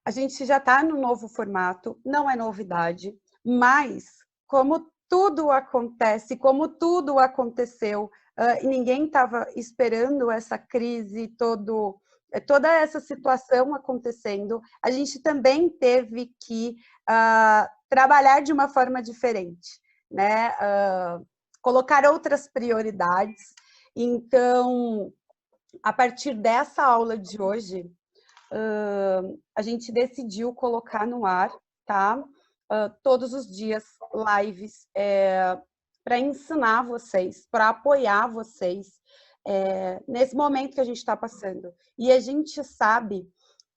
A gente já está no novo formato, não é novidade, mas como tudo acontece, como tudo aconteceu, e ninguém estava esperando essa crise, toda essa situação acontecendo, a gente também teve que trabalhar de uma forma diferente, né? Colocar outras prioridades. Então, a partir dessa aula de hoje, a gente decidiu colocar no ar, tá? Todos os dias, lives, para ensinar vocês, para apoiar vocês nesse momento que a gente está passando. E a gente sabe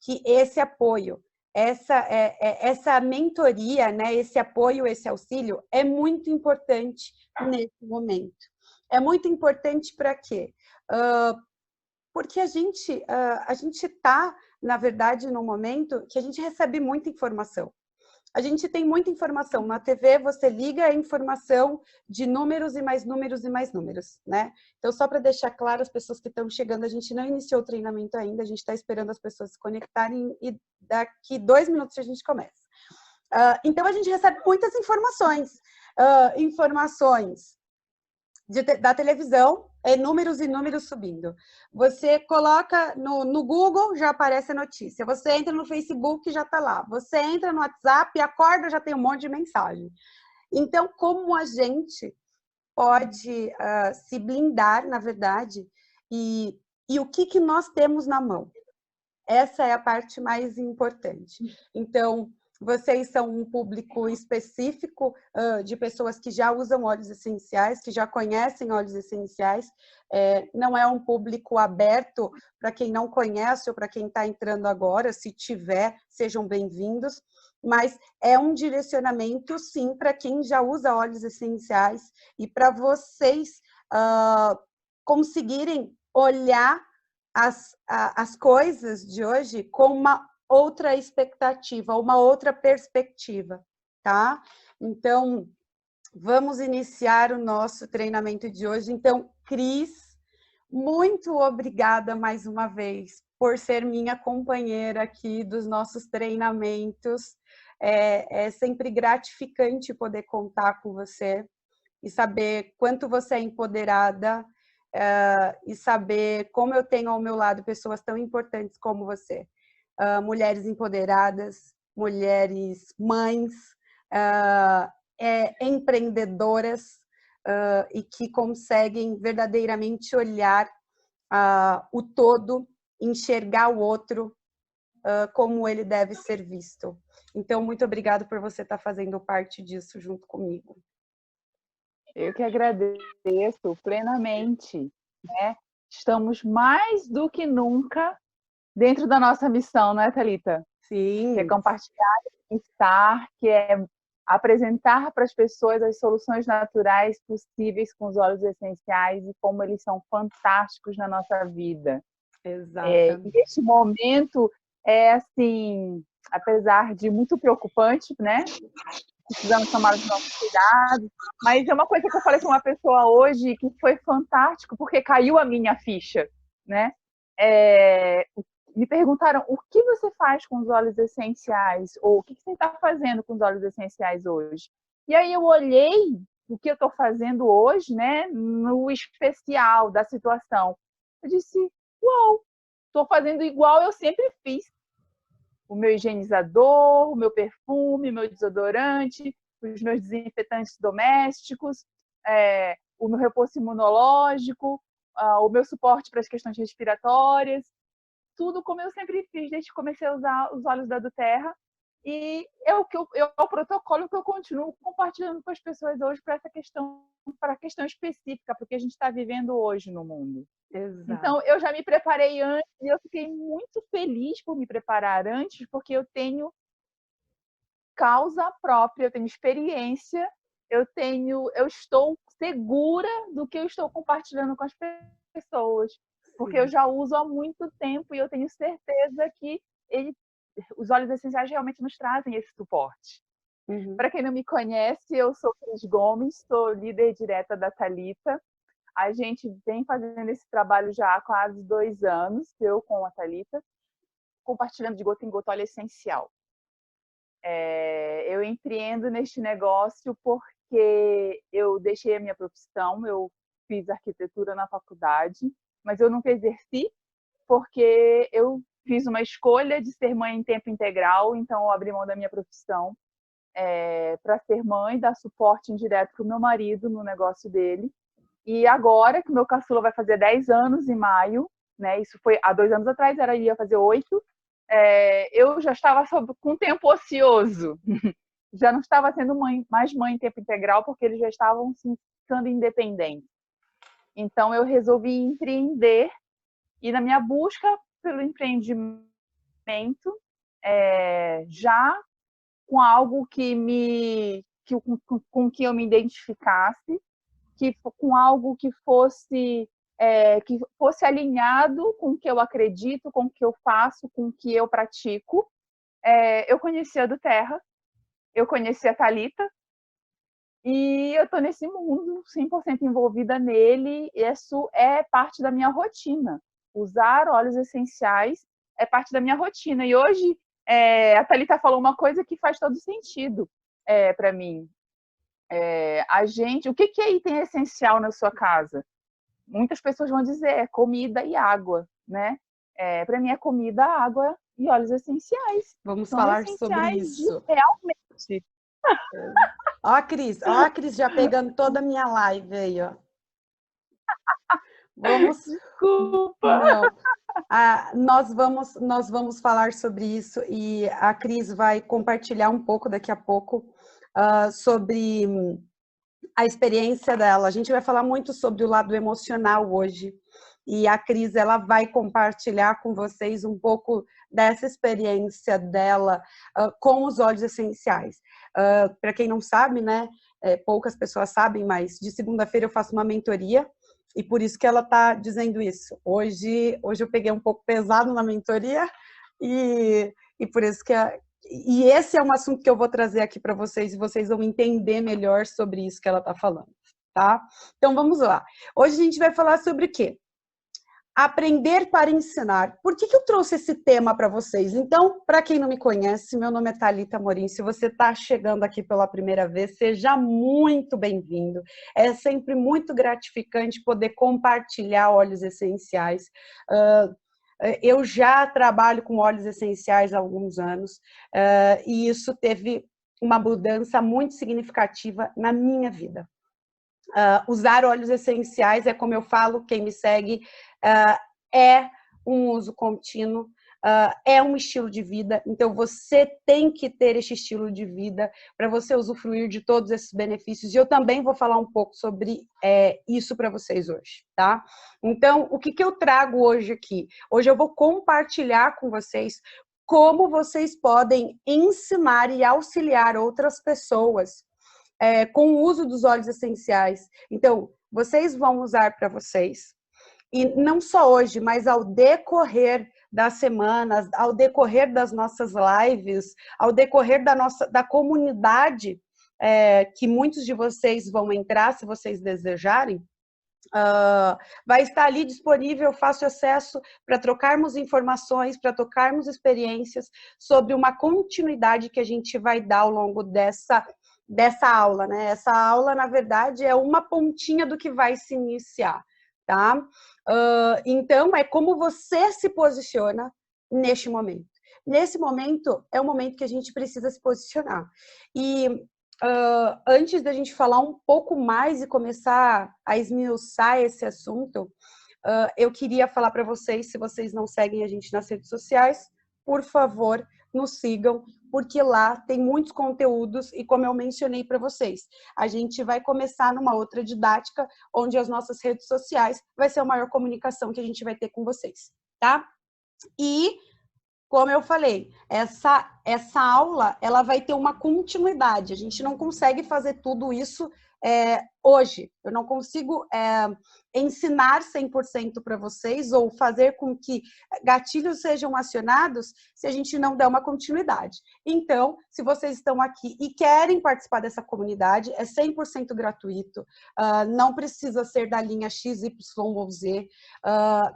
que esse apoio, essa mentoria, né, esse apoio, esse auxílio é muito importante nesse momento. É muito importante para quê? Porque a gente está, na verdade, num momento que a gente recebe muita informação. A gente tem muita informação. Na TV, você liga a informação de números e mais números e mais números, né? Então, só para deixar claro, as pessoas que estão chegando, a gente não iniciou o treinamento ainda, a gente está esperando as pessoas se conectarem e daqui 2 minutos a gente começa. Então, a gente recebe muitas informações. Informações da televisão, números e números subindo. Você coloca no Google, já aparece a notícia. Você entra no Facebook, já está lá. Você entra no WhatsApp, acorda, já tem um monte de mensagem. Então, como a gente pode se blindar, na verdade, e o que nós temos na mão? Essa é a parte mais importante. Então, vocês são um público específico de pessoas que já usam óleos essenciais, que já conhecem óleos essenciais. Não é um público aberto para quem não conhece ou para quem está entrando agora. Se tiver, sejam bem-vindos. Mas é um direcionamento, sim, para quem já usa óleos essenciais e para vocês conseguirem olhar as coisas de hoje com uma outra expectativa, uma outra perspectiva, tá? Então, vamos iniciar o nosso treinamento de hoje. Então, Cris, muito obrigada mais uma vez por ser minha companheira aqui dos nossos treinamentos. É sempre gratificante poder contar com você e saber quanto você é empoderada e saber como eu tenho ao meu lado pessoas tão importantes como você. Mulheres empoderadas, mulheres mães, empreendedoras e que conseguem verdadeiramente olhar o todo, enxergar o outro como ele deve ser visto. Então, muito obrigada por você estar fazendo parte disso junto comigo. Eu que agradeço plenamente, né? Estamos mais do que nunca dentro da nossa missão, não é, Thalita? Sim. Que é compartilhar, estar, que é apresentar para as pessoas as soluções naturais possíveis com os óleos essenciais e como eles são fantásticos na nossa vida. Exatamente. Neste momento é assim, apesar de muito preocupante, né? Precisamos tomar os nossos cuidados, mas é uma coisa que eu falei com uma pessoa hoje que foi fantástico, porque caiu a minha ficha, né? Me perguntaram o que você faz com os óleos essenciais, ou o que você está fazendo com os óleos essenciais hoje. E aí eu olhei o que eu estou fazendo hoje, né, no especial da situação. Eu disse, uau, estou fazendo igual eu sempre fiz. O meu higienizador, o meu perfume, o meu desodorante, os meus desinfetantes domésticos, o meu reforço imunológico, o meu suporte para as questões respiratórias, tudo como eu sempre fiz desde que comecei a usar os óleos da Doterra. E é o protocolo que eu continuo compartilhando com as pessoas hoje para a questão específica, porque a gente está vivendo hoje no mundo. Exato. Então, eu já me preparei antes e eu fiquei muito feliz por me preparar antes, porque eu tenho causa própria, eu tenho experiência, eu estou segura do que eu estou compartilhando com as pessoas, porque eu já uso há muito tempo e eu tenho certeza que os óleos essenciais realmente nos trazem esse suporte. Uhum. Para quem não me conhece, eu sou Cris Gomes, sou líder direta da Thalita. A gente vem fazendo esse trabalho já há quase 2 anos, eu com a Thalita, compartilhando de gota em gota óleo essencial. Eu empreendo neste negócio porque eu deixei a minha profissão, eu fiz arquitetura na faculdade, mas eu nunca exerci porque eu fiz uma escolha de ser mãe em tempo integral, então eu abri mão da minha profissão para ser mãe, dar suporte indireto para o meu marido no negócio dele. E agora que meu caçula vai fazer 10 anos em maio, né? Isso foi há 2 anos atrás, ia fazer 8. Eu já estava com tempo ocioso. Já não estava sendo mais mãe em tempo integral, porque eles já estavam se ficando independentes. Então, eu resolvi empreender. E na minha busca pelo empreendimento, já com algo com que eu me identificasse, com algo que fosse alinhado com o que eu acredito, com o que eu faço, com o que eu pratico. Eu conheci a do Terra, eu conheci a Thalita, e eu estou nesse mundo 100% envolvida nele, e isso é parte da minha rotina. Usar óleos essenciais é parte da minha rotina. E hoje a Thalita falou uma coisa que faz todo sentido para mim. O que é item essencial na sua casa? Muitas pessoas vão dizer comida e água, né? Para mim é comida, água e óleos essenciais. Vamos São falar sobre essenciais isso. Realmente. Ó a Cris já pegando toda a minha live aí, ó. Vamos. Desculpa. Não. Nós vamos falar sobre isso e a Cris vai compartilhar um pouco daqui a pouco sobre a experiência dela. A gente vai falar muito sobre o lado emocional hoje e a Cris ela vai compartilhar com vocês um pouco dessa experiência dela com os óleos essenciais. Para quem não sabe, né? Poucas pessoas sabem, mas de segunda-feira eu faço uma mentoria. E por isso que ela está dizendo isso. Hoje eu peguei um pouco pesado na mentoria e por isso que e esse é um assunto que eu vou trazer aqui para vocês e vocês vão entender melhor sobre isso que ela está falando, tá? Então vamos lá. Hoje a gente vai falar sobre o quê? Aprender para ensinar. Por que eu trouxe esse tema para vocês? Então, para quem não me conhece, meu nome é Thalita Amorim. Se você está chegando aqui pela primeira vez, seja muito bem-vindo. É sempre muito gratificante poder compartilhar óleos essenciais. Eu já trabalho com óleos essenciais há alguns anos e isso teve uma mudança muito significativa na minha vida. Usar óleos essenciais é como eu falo, quem me segue, é um uso contínuo, é um estilo de vida, então você tem que ter esse estilo de vida para você usufruir de todos esses benefícios, e eu também vou falar um pouco sobre isso para vocês hoje, tá? Então, o que eu trago hoje aqui? Hoje eu vou compartilhar com vocês como vocês podem ensinar e auxiliar outras pessoas com o uso dos óleos essenciais. Então, vocês vão usar para vocês. E não só hoje, mas ao decorrer das semanas, ao decorrer das nossas lives, ao decorrer da comunidade que muitos de vocês vão entrar, se vocês desejarem, vai estar ali disponível, fácil acesso para trocarmos informações, para trocarmos experiências sobre uma continuidade que a gente vai dar ao longo dessa aula, né? Essa aula, na verdade, é uma pontinha do que vai se iniciar, tá? Então, é como você se posiciona neste momento. Nesse momento, é o momento que a gente precisa se posicionar. E antes da gente falar um pouco mais e começar a esmiuçar esse assunto, eu queria falar para vocês, se vocês não seguem a gente nas redes sociais, por favor, nos sigam, porque lá tem muitos conteúdos e como eu mencionei para vocês, a gente vai começar numa outra didática, onde as nossas redes sociais vai ser a maior comunicação que a gente vai ter com vocês, tá? E, como eu falei, essa aula, ela vai ter uma continuidade, a gente não consegue fazer tudo isso hoje, eu não consigo ensinar 100% para vocês ou fazer com que gatilhos sejam acionados se a gente não der uma continuidade. Então, se vocês estão aqui e querem participar dessa comunidade, é 100% gratuito, não precisa ser da linha X, Y ou Z.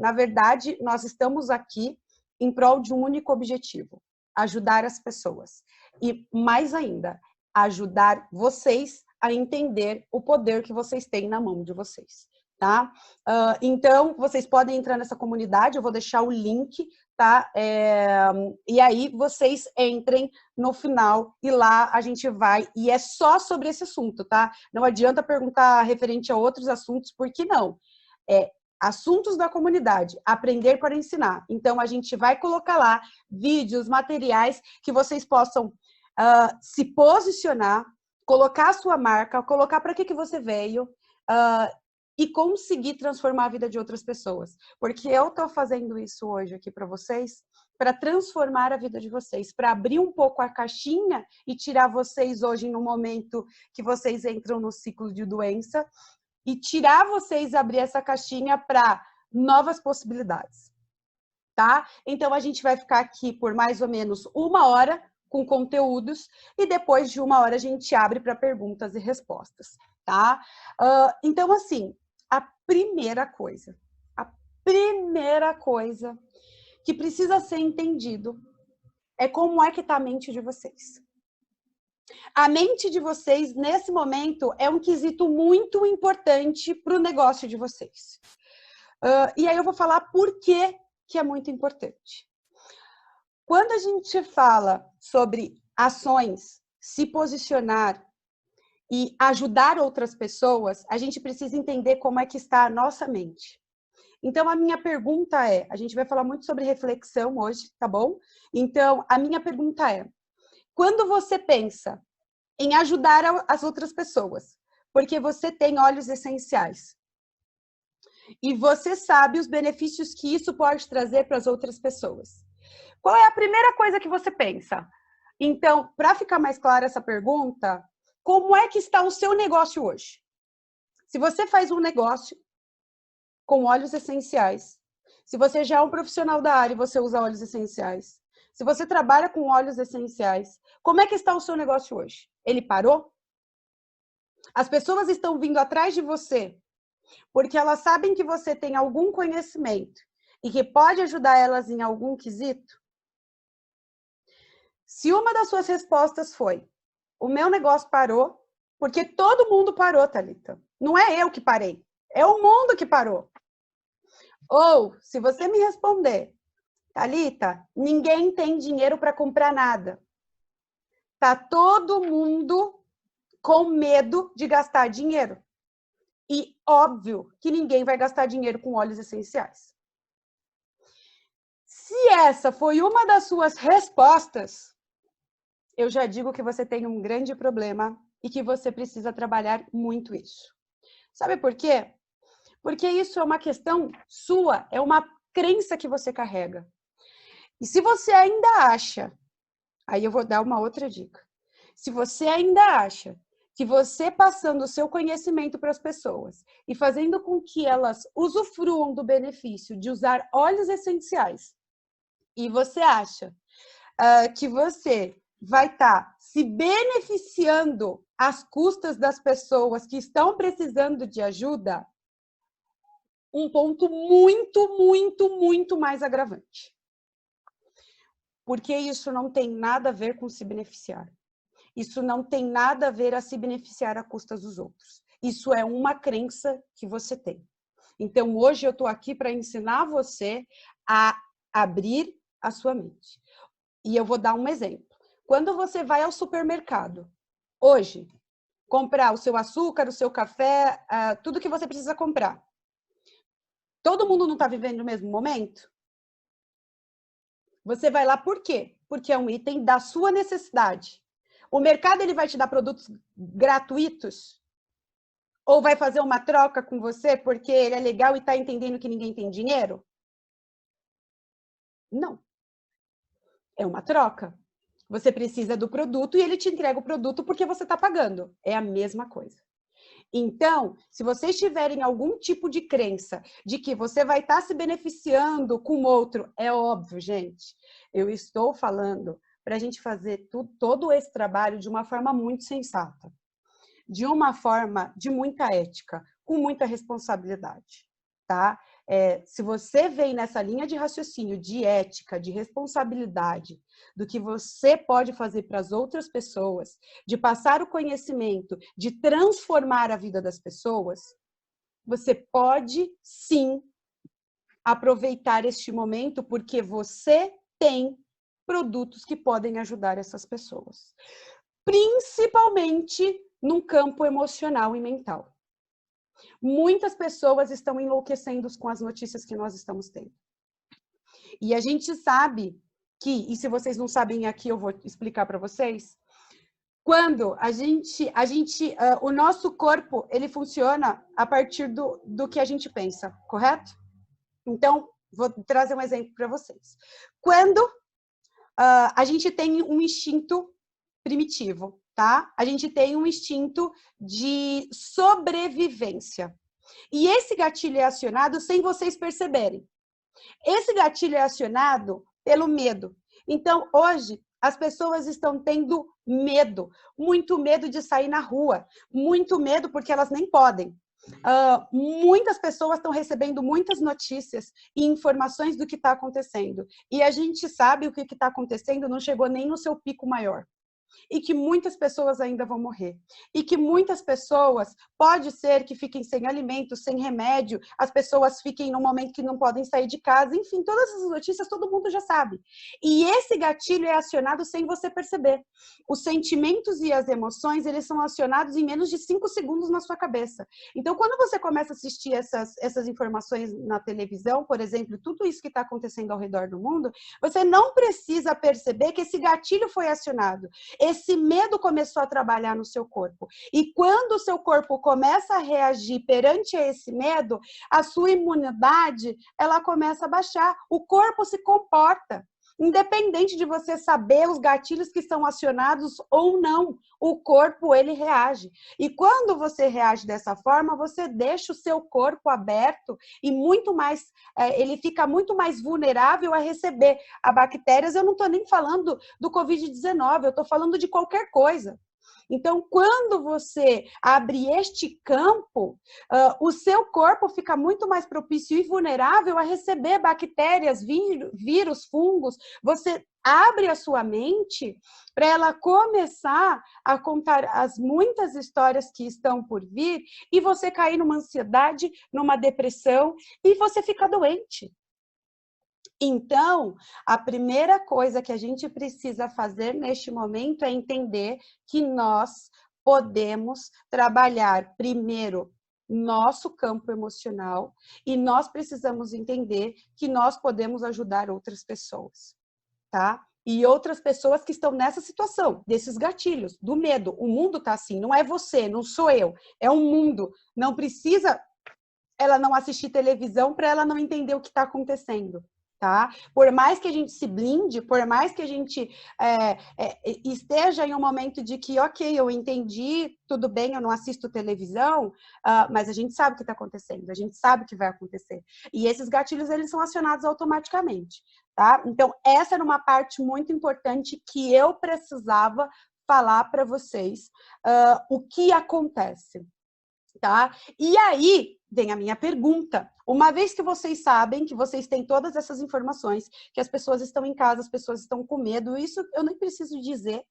Na verdade, nós estamos aqui em prol de um único objetivo: ajudar as pessoas. E, mais ainda, ajudar vocês a entender o poder que vocês têm na mão de vocês, tá? Então, vocês podem entrar nessa comunidade, eu vou deixar o link, tá? E aí, vocês entrem no final e lá a gente vai, e é só sobre esse assunto, tá? Não adianta perguntar referente a outros assuntos, porque não. Assuntos da comunidade, aprender para ensinar. Então, a gente vai colocar lá vídeos, materiais que vocês possam se posicionar, colocar a sua marca, colocar para que você veio e conseguir transformar a vida de outras pessoas. Porque eu estou fazendo isso hoje aqui para vocês, para transformar a vida de vocês, para abrir um pouco a caixinha e tirar vocês hoje no momento que vocês entram no ciclo de doença, e tirar vocês, abrir essa caixinha para novas possibilidades, tá? Então, a gente vai ficar aqui por mais ou menos 1 hora com conteúdos e depois de 1 hora a gente abre para perguntas e respostas, tá? Então, assim, a primeira coisa que precisa ser entendido é como é que está a mente de vocês. A mente de vocês, nesse momento, é um quesito muito importante para o negócio de vocês. E aí eu vou falar por que é muito importante. Quando a gente fala sobre ações, se posicionar e ajudar outras pessoas, a gente precisa entender como é que está a nossa mente. Então, a minha pergunta a gente vai falar muito sobre reflexão hoje, tá bom? Então, a minha pergunta quando você pensa em ajudar as outras pessoas, porque você tem óleos essenciais e você sabe os benefícios que isso pode trazer para as outras pessoas, qual é a primeira coisa que você pensa? Então, para ficar mais clara essa pergunta, como é que está o seu negócio hoje? Se você faz um negócio com óleos essenciais, se você já é um profissional da área e você usa óleos essenciais, se você trabalha com óleos essenciais, como é que está o seu negócio hoje? Ele parou? As pessoas estão vindo atrás de você porque elas sabem que você tem algum conhecimento e que pode ajudar elas em algum quesito? Se uma das suas respostas foi: o meu negócio parou, porque todo mundo parou, Thalita. Não é eu que parei, é o mundo que parou. Ou, se você me responder: Thalita, ninguém tem dinheiro para comprar nada. Tá todo mundo com medo de gastar dinheiro. E óbvio que ninguém vai gastar dinheiro com óleos essenciais. Se essa foi uma das suas respostas, eu já digo que você tem um grande problema e que você precisa trabalhar muito isso. Sabe por quê? Porque isso é uma questão sua, é uma crença que você carrega. E se você ainda acha, aí eu vou dar uma outra dica. Se você ainda acha que você passando o seu conhecimento para as pessoas e fazendo com que elas usufruam do benefício de usar óleos essenciais, e você acha que você vai estar se beneficiando às custas das pessoas que estão precisando de ajuda, um ponto muito, muito, muito mais agravante. Porque isso não tem nada a ver com se beneficiar. Isso não tem nada a ver a se beneficiar à custa dos outros. Isso é uma crença que você tem. Então, hoje eu estou aqui para ensinar você a abrir a sua mente. E eu vou dar um exemplo. Quando você vai ao supermercado, hoje, comprar o seu açúcar, o seu café, tudo que você precisa comprar, todo mundo não está vivendo o mesmo momento? Você vai lá por quê? Porque é um item da sua necessidade. O mercado ele vai te dar produtos gratuitos? Ou vai fazer uma troca com você porque ele é legal e está entendendo que ninguém tem dinheiro? Não. É uma troca. Você precisa do produto e ele te entrega o produto porque você está pagando. É a mesma coisa. Então, se vocês tiverem algum tipo de crença de que você vai estar se beneficiando com o outro, é óbvio, gente. Eu estou falando para a gente fazer todo esse trabalho de uma forma muito sensata, de uma forma de muita ética, com muita responsabilidade, tá? Se você vem nessa linha de raciocínio, de ética, de responsabilidade, do que você pode fazer para as outras pessoas, de passar o conhecimento, de transformar a vida das pessoas, você pode, sim, aproveitar este momento, porque você tem produtos que podem ajudar essas pessoas. Principalmente num campo emocional e mental. Muitas pessoas estão enlouquecendo com as notícias que nós estamos tendo. E a gente sabe que, e se vocês não sabem aqui, eu vou explicar para vocês, quando o nosso corpo, ele funciona a partir do que a gente pensa, correto? Então, vou trazer um exemplo para vocês. Quando a gente tem um instinto primitivo, tá? A gente tem um instinto de sobrevivência. E esse gatilho é acionado sem vocês perceberem. Esse gatilho é acionado pelo medo. Então, hoje, as pessoas estão tendo medo. Muito medo de sair na rua. Muito medo porque elas nem podem. Muitas pessoas estão recebendo muitas notícias e informações do que está acontecendo. E a gente sabe o que está acontecendo, não chegou nem no seu pico maior. E que muitas pessoas ainda vão morrer. E que muitas pessoas, pode ser que fiquem sem alimento, sem remédio, as pessoas fiquem num momento que não podem sair de casa, enfim, todas essas notícias todo mundo já sabe. E esse gatilho é acionado sem você perceber. Os sentimentos e as emoções, eles são acionados em menos de 5 segundos na sua cabeça. Então, quando você começa a assistir essas informações na televisão, por exemplo, tudo isso que está acontecendo ao redor do mundo, você não precisa perceber que esse gatilho foi acionado. Esse medo começou a trabalhar no seu corpo. E quando o seu corpo começa a reagir perante esse medo, a sua imunidade, ela começa a baixar. O corpo se comporta. Independente de você saber os gatilhos que são acionados ou não, o corpo, ele reage. E quando você reage dessa forma, você deixa o seu corpo aberto e muito mais, ele fica muito mais vulnerável a receber a bactérias. Eu não estou nem falando do Covid-19, eu estou falando de qualquer coisa. Então, quando você abre este campo, o seu corpo fica muito mais propício e vulnerável a receber bactérias, vírus, fungos. Você abre a sua mente para ela começar a contar as muitas histórias que estão por vir e você cair numa ansiedade, numa depressão e você fica doente. Então, a primeira coisa que a gente precisa fazer neste momento é entender que nós podemos trabalhar primeiro nosso campo emocional e nós precisamos entender que nós podemos ajudar outras pessoas, tá? E outras pessoas que estão nessa situação, desses gatilhos, do medo. O mundo tá assim, não é você, não sou eu, é o mundo. Não precisa ela não assistir televisão para ela não entender o que está acontecendo. Tá? Por mais que a gente se blinde, por mais que a gente esteja em um momento de que, ok, eu entendi, tudo bem, eu não assisto televisão, mas a gente sabe o que está acontecendo, a gente sabe o que vai acontecer. E esses gatilhos, eles são acionados automaticamente, tá? Então, essa era uma parte muito importante que eu precisava falar para vocês o que acontece, tá? E aí, vem a minha pergunta. Uma vez que vocês sabem, que vocês têm todas essas informações, que as pessoas estão em casa, as pessoas estão com medo, isso eu nem preciso dizer.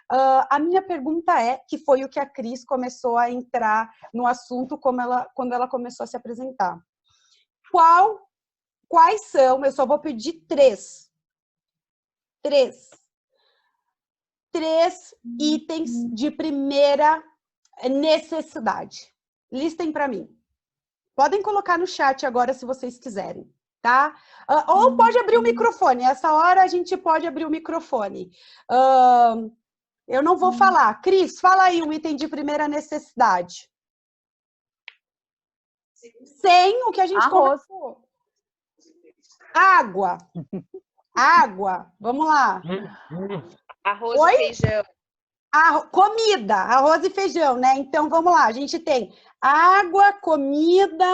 A minha pergunta é, que foi o que a Cris começou a entrar no assunto quando ela começou a se apresentar. Quais são, eu só vou pedir três itens de primeira necessidade. Listem para mim. Podem colocar no chat agora, se vocês quiserem, tá? Ou pode abrir o microfone. Essa hora a gente pode abrir o microfone. Eu não vou falar. Cris, fala aí um item de primeira necessidade. Sem o que a gente conversou. Água. Água. Vamos lá. Arroz e feijão. Comida, arroz e feijão, né? Então, vamos lá. A gente tem água, comida,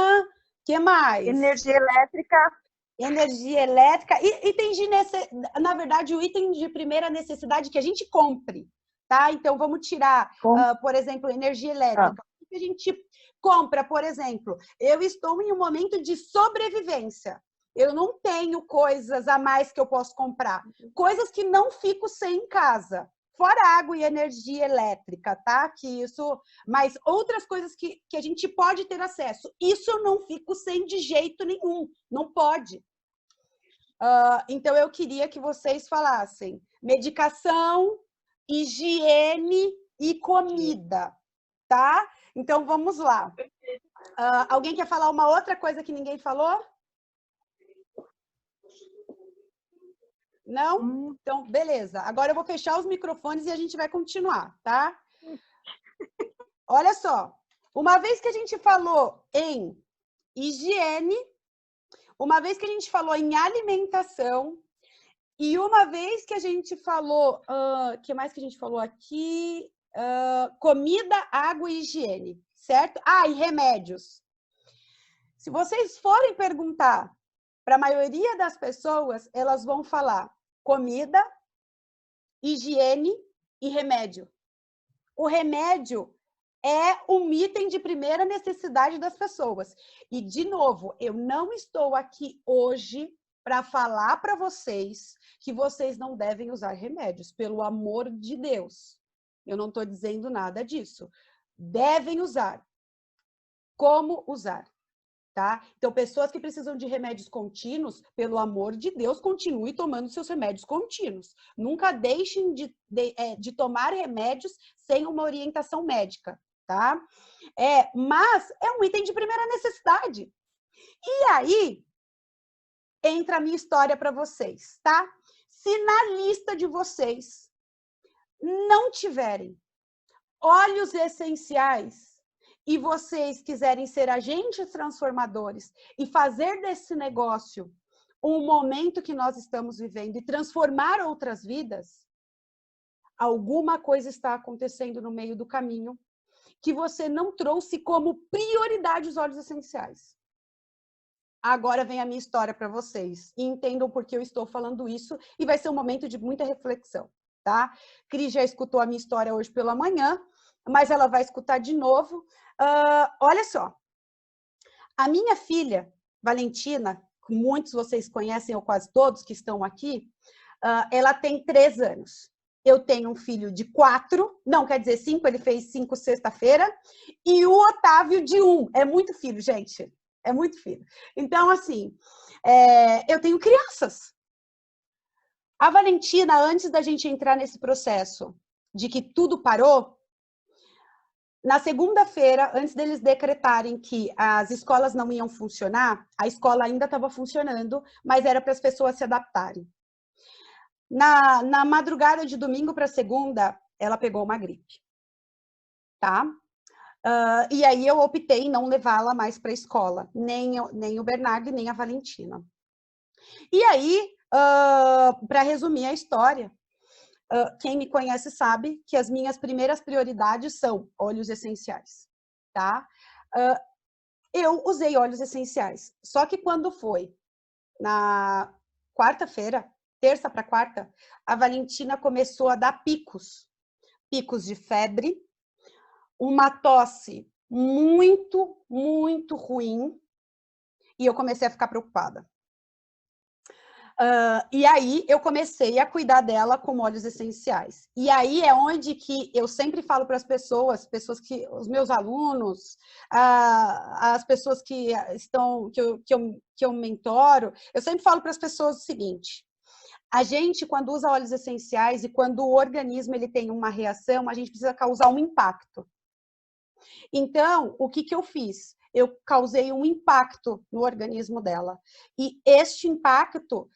que mais? Energia elétrica. Energia elétrica. Na verdade, o item de primeira necessidade que a gente compre, tá? Então, vamos tirar, por exemplo, energia elétrica. O que que a gente compra, por exemplo, eu estou em um momento de sobrevivência. Eu não tenho coisas a mais que eu posso comprar. Coisas que não fico sem em casa. Fora água e energia elétrica, tá? Que isso, mas outras coisas que a gente pode ter acesso. Isso eu não fico sem de jeito nenhum. Não pode. Então, eu queria que vocês falassem medicação, higiene e comida, tá? Então, vamos lá. Alguém quer falar uma outra coisa que ninguém falou? Não? Então, beleza. Agora eu vou fechar os microfones e a gente vai continuar, tá? Olha só. Uma vez que a gente falou em higiene, uma vez que a gente falou em alimentação, e uma vez que a gente falou... O que mais que a gente falou aqui? Comida, água e higiene, certo? E remédios. Se vocês forem perguntar para a maioria das pessoas, elas vão falar comida, higiene e remédio. O remédio é um item de primeira necessidade das pessoas. E, de novo, eu não estou aqui hoje para falar para vocês que vocês não devem usar remédios, pelo amor de Deus. Eu não estou dizendo nada disso. Devem usar. Como usar? Tá? Então, pessoas que precisam de remédios contínuos, pelo amor de Deus, continue tomando seus remédios contínuos. Nunca deixem de tomar remédios sem uma orientação médica, tá? Mas é um item de primeira necessidade. E aí, entra a minha história para vocês, tá? Se na lista de vocês não tiverem óleos essenciais, e vocês quiserem ser agentes transformadores e fazer desse negócio um momento que nós estamos vivendo e transformar outras vidas, alguma coisa está acontecendo no meio do caminho que você não trouxe como prioridade os óleos essenciais. Agora vem a minha história para vocês e entendam por que eu estou falando isso e vai ser um momento de muita reflexão, tá? Cris já escutou a minha história hoje pela manhã, mas ela vai escutar de novo. Olha só, a minha filha, Valentina, que muitos de vocês conhecem, ou quase todos que estão aqui, ela tem 3 anos. Eu tenho um filho de 4, não, quer dizer 5, ele fez 5 sexta-feira, e o Otávio de 1. É muito filho, gente, é muito filho. Então, assim, eu tenho crianças. A Valentina, antes da gente entrar nesse processo de que tudo parou, na segunda-feira, antes deles decretarem que as escolas não iam funcionar, a escola ainda estava funcionando, mas era para as pessoas se adaptarem. Na madrugada de domingo para segunda, ela pegou uma gripe, tá? E aí eu optei em não levá-la mais para a escola, nem o Bernardo, nem a Valentina. E aí, para resumir a história, quem me conhece sabe que as minhas primeiras prioridades são óleos essenciais, tá? Eu usei óleos essenciais, só que quando foi na quarta-feira, terça para quarta, a Valentina começou a dar picos de febre, uma tosse muito, muito ruim, e eu comecei a ficar preocupada. E aí eu comecei a cuidar dela com óleos essenciais. E aí é onde que eu sempre falo para as pessoas que, os meus alunos, as pessoas que estão, que eu mentoro, eu sempre falo para as pessoas o seguinte: a gente, quando usa óleos essenciais e quando o organismo ele tem uma reação, a gente precisa causar um impacto. Então, o que eu fiz? Eu causei um impacto no organismo dela. E este impacto,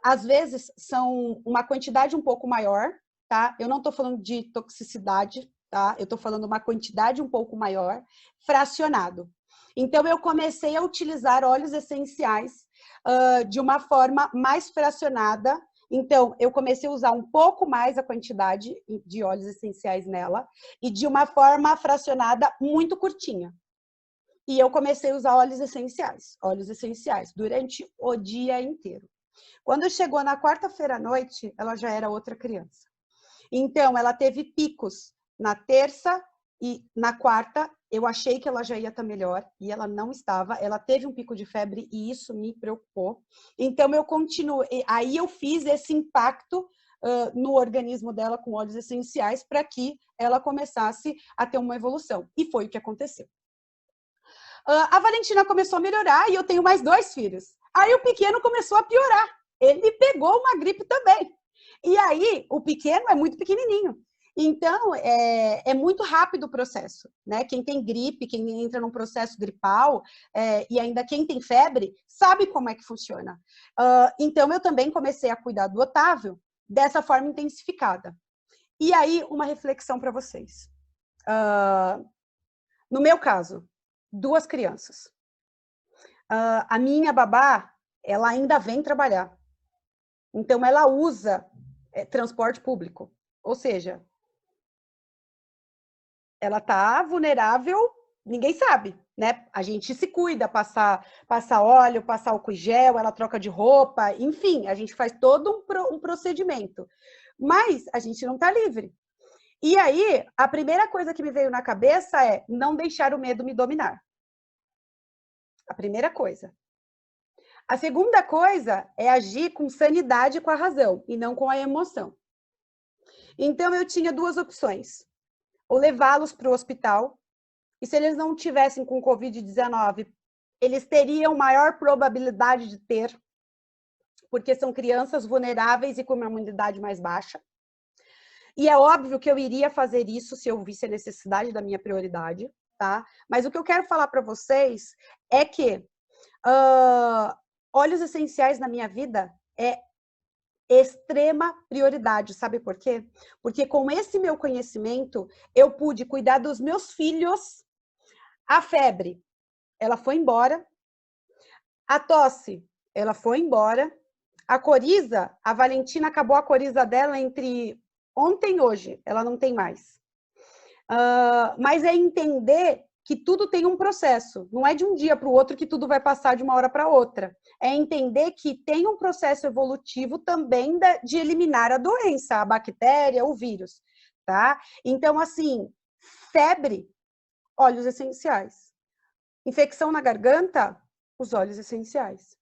às vezes, são uma quantidade um pouco maior, tá? Eu não estou falando de toxicidade, tá? Eu estou falando uma quantidade um pouco maior, fracionado. Então, eu comecei a utilizar óleos essenciais de uma forma mais fracionada. Então, eu comecei a usar um pouco mais a quantidade de óleos essenciais nela e de uma forma fracionada muito curtinha. E eu comecei a usar óleos essenciais, durante o dia inteiro. Quando chegou na quarta-feira à noite, ela já era outra criança. Então, ela teve picos na terça, e na quarta eu achei que ela já ia estar melhor e ela não estava. Ela teve um pico de febre e isso me preocupou. Então eu continuei, aí eu fiz esse impacto no organismo dela com óleos essenciais para que ela começasse a ter uma evolução. E foi o que aconteceu. A Valentina começou a melhorar e eu tenho mais 2 filhos. Aí o pequeno começou a piorar. Ele pegou uma gripe também. E aí o pequeno é muito pequenininho. Então, é muito rápido o processo, né? Quem tem gripe, quem entra num processo gripal, e ainda quem tem febre, sabe como é que funciona. Então, eu também comecei a cuidar do Otávio dessa forma intensificada. E aí, uma reflexão para vocês. No meu caso, 2 crianças. A minha babá, ela ainda vem trabalhar. Então, ela usa transporte público. Ou seja, ela está vulnerável, ninguém sabe, né? A gente se cuida, passar óleo, passar álcool em gel, ela troca de roupa, enfim, a gente faz todo um procedimento. Mas a gente não está livre. E aí, a primeira coisa que me veio na cabeça é não deixar o medo me dominar. A primeira coisa. A segunda coisa é agir com sanidade e com a razão, e não com a emoção. Então, eu tinha 2 opções. Ou levá-los para o hospital, e se eles não tivessem com Covid-19, eles teriam maior probabilidade de ter, porque são crianças vulneráveis e com uma imunidade mais baixa. E é óbvio que eu iria fazer isso se eu visse a necessidade da minha prioridade, tá? Mas o que eu quero falar para vocês é que óleos essenciais na minha vida é extrema prioridade, sabe por quê? Porque com esse meu conhecimento, eu pude cuidar dos meus filhos. A febre, ela foi embora. A tosse, ela foi embora. A coriza, a Valentina acabou a coriza dela entre ontem e hoje, ela não tem mais. Mas é entender que tudo tem um processo. Não é de um dia para o outro que tudo vai passar de uma hora para outra. É entender que tem um processo evolutivo também de eliminar a doença, a bactéria, o vírus, tá? Então, assim, febre, óleos essenciais. Infecção na garganta, os óleos essenciais.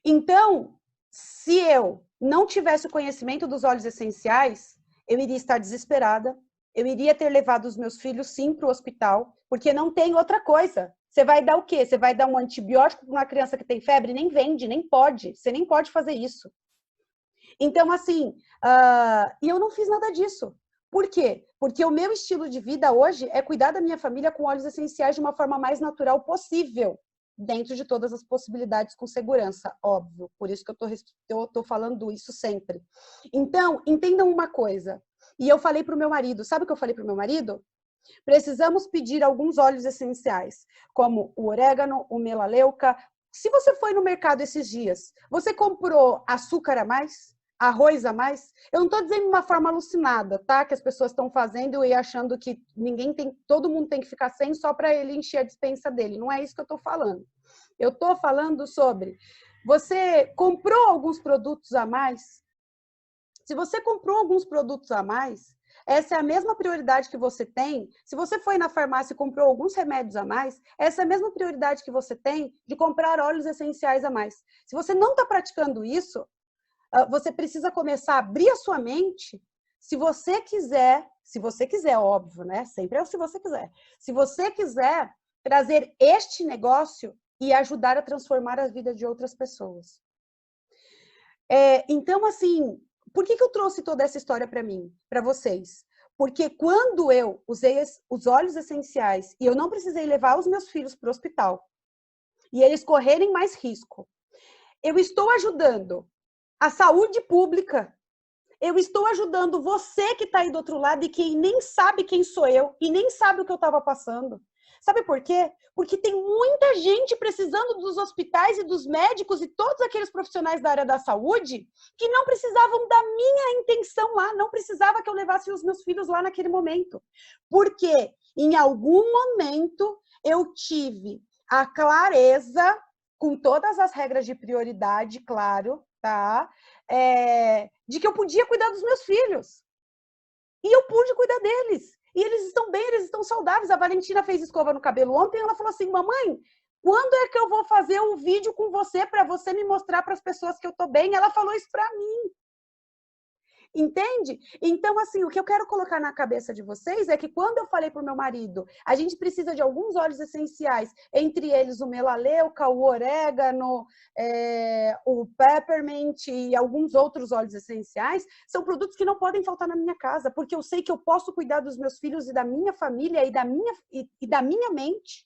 Então, se eu não tivesse o conhecimento dos óleos essenciais, eu iria estar desesperada, eu iria ter levado os meus filhos, sim, para o hospital, porque não tem outra coisa. Você vai dar o quê? Você vai dar um antibiótico para uma criança que tem febre? Nem vende, nem pode. Você nem pode fazer isso. Então, assim, e eu não fiz nada disso. Por quê? Porque o meu estilo de vida hoje é cuidar da minha família com óleos essenciais de uma forma mais natural possível, dentro de todas as possibilidades, com segurança, óbvio. Por isso que eu tô falando isso sempre. Então, entendam uma coisa. E eu falei para o meu marido, sabe o que eu falei para o meu marido? Precisamos pedir alguns óleos essenciais, como o orégano, o melaleuca. Se você foi no mercado esses dias, você comprou açúcar a mais? Arroz a mais? Eu não estou dizendo de uma forma alucinada, tá? Que as pessoas estão fazendo e achando que todo mundo tem que ficar sem só para ele encher a despensa dele. Não é isso que eu estou falando. Eu estou falando sobre você comprou alguns produtos a mais? Se você comprou alguns produtos a mais, essa é a mesma prioridade que você tem. Se você foi na farmácia e comprou alguns remédios a mais, essa é a mesma prioridade que você tem de comprar óleos essenciais a mais. Se você não está praticando isso, você precisa começar a abrir a sua mente. Se você quiser, óbvio, né? Sempre é o se você quiser. Se você quiser trazer este negócio e ajudar a transformar a vida de outras pessoas. Então, assim, por que eu trouxe toda essa história para mim, para vocês? Porque quando eu usei os óleos essenciais e eu não precisei levar os meus filhos para o hospital e eles correrem mais risco, eu estou ajudando a saúde pública, eu estou ajudando você que está aí do outro lado e que nem sabe quem sou eu e nem sabe o que eu estava passando. Sabe por quê? Porque tem muita gente precisando dos hospitais e dos médicos e todos aqueles profissionais da área da saúde que não precisavam da minha intenção lá, não precisava que eu levasse os meus filhos lá naquele momento. Porque em algum momento eu tive a clareza, com todas as regras de prioridade, claro, tá? De que eu podia cuidar dos meus filhos. E eu pude cuidar deles. E eles estão bem, eles estão saudáveis. A Valentina fez escova no cabelo ontem e ela falou assim, mamãe, quando é que eu vou fazer um vídeo com você para você me mostrar para as pessoas que eu tô bem? Ela falou isso para mim. Entende? Então, assim, o que eu quero colocar na cabeça de vocês é que quando eu falei para o meu marido, a gente precisa de alguns óleos essenciais, entre eles o melaleuca, o orégano, o peppermint e alguns outros óleos essenciais, são produtos que não podem faltar na minha casa, porque eu sei que eu posso cuidar dos meus filhos e da minha família e da minha mente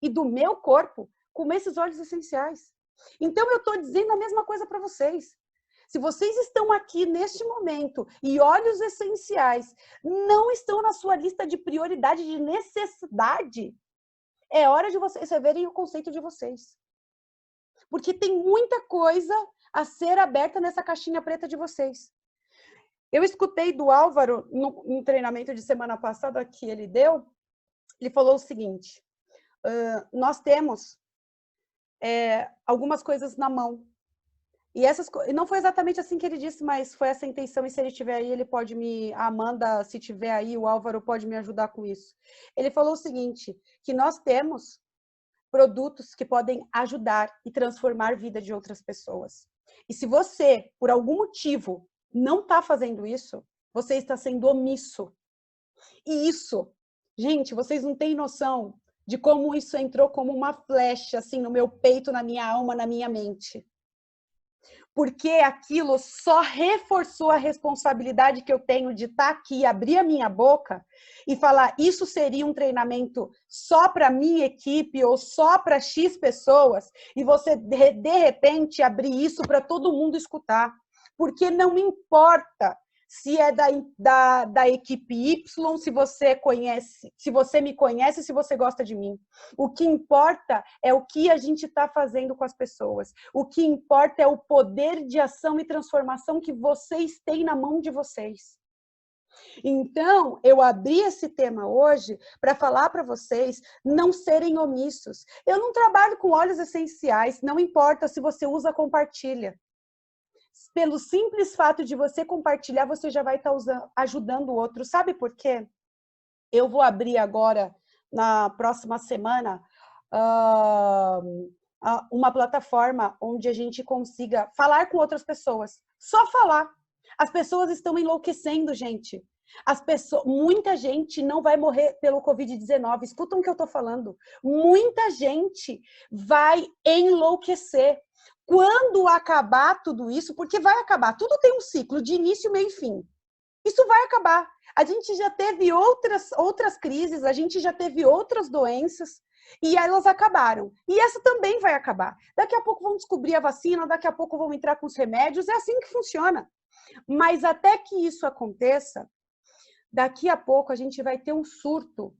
e do meu corpo com esses óleos essenciais. Então, eu estou dizendo a mesma coisa para vocês. Se vocês estão aqui neste momento e óleos essenciais não estão na sua lista de prioridade, de necessidade, é hora de vocês reverem o conceito de vocês. Porque tem muita coisa a ser aberta nessa caixinha preta de vocês. Eu escutei do Álvaro, no treinamento de semana passada que ele deu, ele falou o seguinte, nós temos algumas coisas na mão. E não foi exatamente assim que ele disse, mas foi essa a intenção, e se ele estiver aí, ele pode a Amanda, se estiver aí, o Álvaro pode me ajudar com isso. Ele falou o seguinte, que nós temos produtos que podem ajudar e transformar a vida de outras pessoas. E se você, por algum motivo, não está fazendo isso, você está sendo omisso. E isso, gente, vocês não têm noção de como isso entrou como uma flecha, assim, no meu peito, na minha alma, na minha mente. Porque aquilo só reforçou a responsabilidade que eu tenho de estar aqui, abrir a minha boca e falar, isso seria um treinamento só para minha equipe ou só para X pessoas, e você, de repente, abrir isso para todo mundo escutar. Porque não importa se é da equipe Y, se você conhece, se você me conhece, se você gosta de mim. O que importa é o que a gente está fazendo com as pessoas. O que importa é o poder de ação e transformação que vocês têm na mão de vocês. Então, eu abri esse tema hoje para falar para vocês não serem omissos. Eu não trabalho com óleos essenciais, não importa se você usa, compartilha. Pelo simples fato de você compartilhar, você já vai estar ajudando o outro. Sabe por quê? Eu vou abrir agora, na próxima semana, uma plataforma onde a gente consiga falar com outras pessoas. Só falar. As pessoas estão enlouquecendo, gente. Muita gente não vai morrer pelo Covid-19. Escutam o que eu estou falando. Muita gente vai enlouquecer. Quando acabar tudo isso, porque vai acabar, tudo tem um ciclo de início, meio e fim. Isso vai acabar. A gente já teve outras crises, a gente já teve outras doenças e elas acabaram. E essa também vai acabar. Daqui a pouco vão descobrir a vacina, daqui a pouco vão entrar com os remédios, é assim que funciona. Mas até que isso aconteça, daqui a pouco a gente vai ter um surto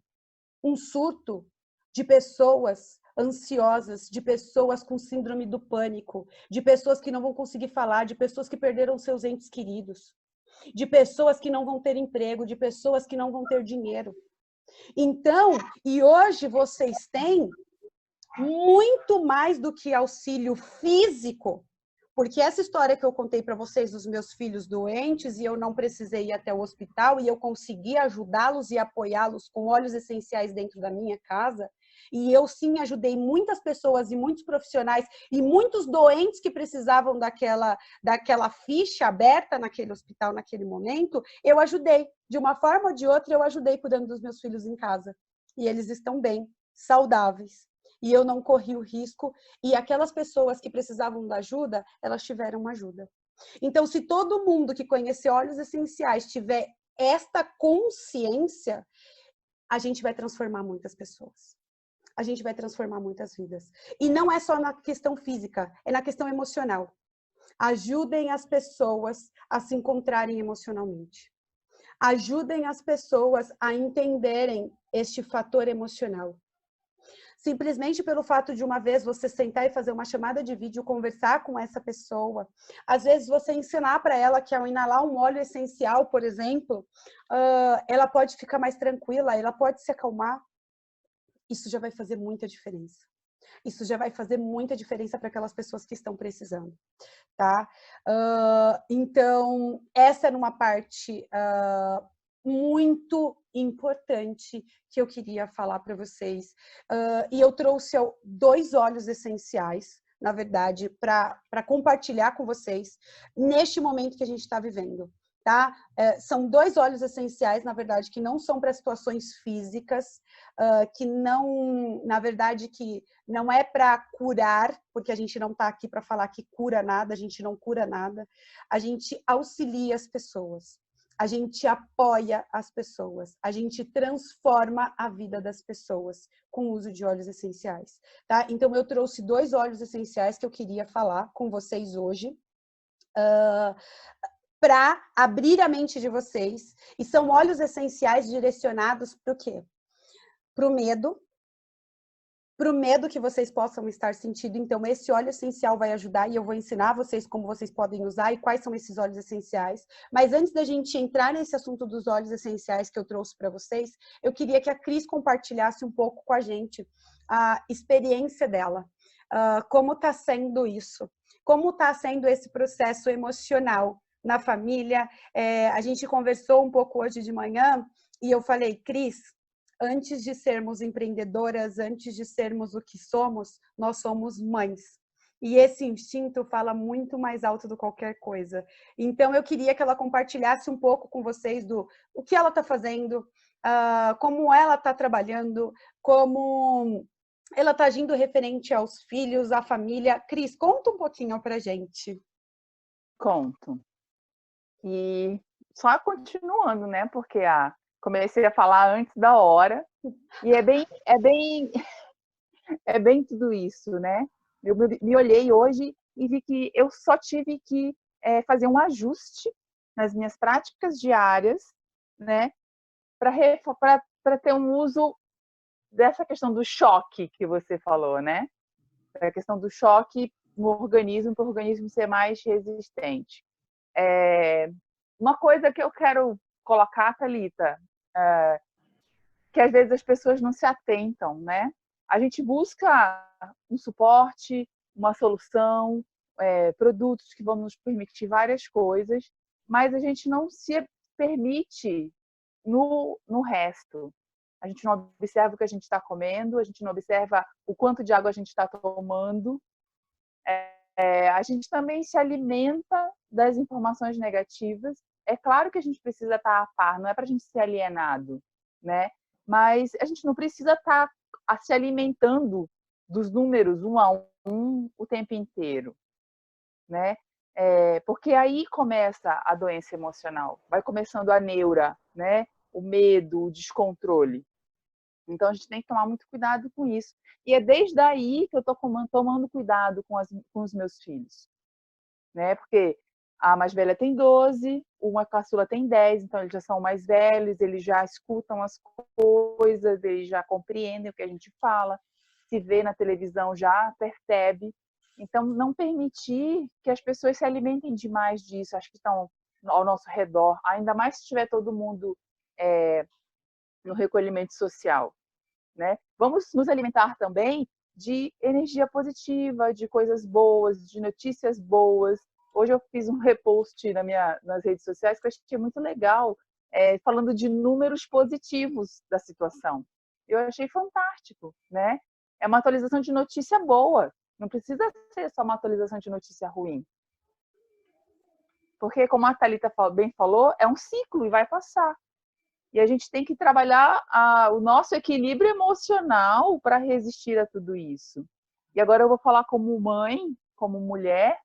de pessoas ansiosas, de pessoas com síndrome do pânico, de pessoas que não vão conseguir falar, de pessoas que perderam seus entes queridos, de pessoas que não vão ter emprego, de pessoas que não vão ter dinheiro. Então, e hoje vocês têm muito mais do que auxílio físico, porque essa história que eu contei para vocês dos meus filhos doentes e eu não precisei ir até o hospital e eu consegui ajudá-los e apoiá-los com óleos essenciais dentro da minha casa, e eu sim ajudei muitas pessoas e muitos profissionais e muitos doentes que precisavam daquela ficha aberta naquele hospital naquele momento, eu ajudei. De uma forma ou de outra, eu ajudei cuidando dos meus filhos em casa. E eles estão bem, saudáveis. E eu não corri o risco, e aquelas pessoas que precisavam da ajuda, elas tiveram uma ajuda. Então, se todo mundo que conhece óleos essenciais tiver esta consciência, a gente vai transformar muitas pessoas. A gente vai transformar muitas vidas. E não é só na questão física, é na questão emocional. Ajudem as pessoas a se encontrarem emocionalmente. Ajudem as pessoas a entenderem este fator emocional. Simplesmente pelo fato de uma vez você sentar e fazer uma chamada de vídeo, conversar com essa pessoa. Às vezes você ensinar para ela que ao inalar um óleo essencial, por exemplo, ela pode ficar mais tranquila, ela pode se acalmar. Isso já vai fazer muita diferença. Isso já vai fazer muita diferença para aquelas pessoas que estão precisando, tá? Então, essa é numa parte muito importante que eu queria falar para vocês. E eu trouxe 2 óleos essenciais, na verdade, para compartilhar com vocês neste momento que a gente está vivendo. Tá? São 2 óleos essenciais, na verdade, que não são para situações físicas, que não, na verdade, que não é para curar, porque a gente não está aqui para falar que cura nada, a gente não cura nada, a gente auxilia as pessoas. A gente apoia as pessoas, a gente transforma a vida das pessoas com o uso de óleos essenciais, tá? Então, eu trouxe 2 óleos essenciais que eu queria falar com vocês hoje, para abrir a mente de vocês. E são óleos essenciais direcionados para o quê? Para o medo que vocês possam estar sentindo. Então, esse óleo essencial vai ajudar e eu vou ensinar vocês como vocês podem usar e quais são esses óleos essenciais. Mas antes da gente entrar nesse assunto dos óleos essenciais que eu trouxe para vocês, eu queria que a Cris compartilhasse um pouco com a gente a experiência dela. Como está sendo isso? Como está sendo esse processo emocional na família? A gente conversou um pouco hoje de manhã e eu falei, Cris, antes de sermos empreendedoras, antes de sermos o que somos, nós somos mães. E esse instinto fala muito mais alto do que qualquer coisa. Então, eu queria que ela compartilhasse um pouco com vocês do o que ela está fazendo, como ela está trabalhando, como ela está agindo referente aos filhos, à família. Cris, conta um pouquinho pra gente. Conto. E só continuando, né? Porque comecei a falar antes da hora. E é bem tudo isso, né? Eu me olhei hoje e vi que eu só tive que fazer um ajuste nas minhas práticas diárias, né? Para ter um uso dessa questão do choque que você falou, né? A questão do choque no organismo, para o organismo ser mais resistente. Uma coisa que eu quero colocar, Thalita, que às vezes as pessoas não se atentam, né? A gente busca um suporte, uma solução, produtos que vão nos permitir várias coisas, mas a gente não se permite no resto. A gente não observa o que a gente está comendo, a gente não observa o quanto de água a gente está tomando. A gente também se alimenta das informações negativas. É claro que a gente precisa estar a par, não é para a gente ser alienado, né? Mas a gente não precisa estar se alimentando dos números um a um o tempo inteiro, né? Porque aí começa a doença emocional, vai começando a neura, né? O medo, o descontrole. Então a gente tem que tomar muito cuidado com isso. E é desde aí que eu estou tomando cuidado com os meus filhos, né? Porque a mais velha tem 12, uma caçula tem 10, então eles já são mais velhos, eles já escutam as coisas, eles já compreendem o que a gente fala, se vê na televisão já percebe. Então, não permitir que as pessoas se alimentem demais disso, acho que estão ao nosso redor, ainda mais se tiver todo mundo no recolhimento social, né? Vamos nos alimentar também de energia positiva, de coisas boas, de notícias boas. Hoje eu fiz um repost nas redes sociais que eu achei muito legal, falando de números positivos da situação. Eu achei fantástico, né? É uma atualização de notícia boa, não precisa ser só uma atualização de notícia ruim. Porque, como a Thalita bem falou, é um ciclo e vai passar. E a gente tem que trabalhar o nosso equilíbrio emocional para resistir a tudo isso. E agora eu vou falar como mãe, como mulher,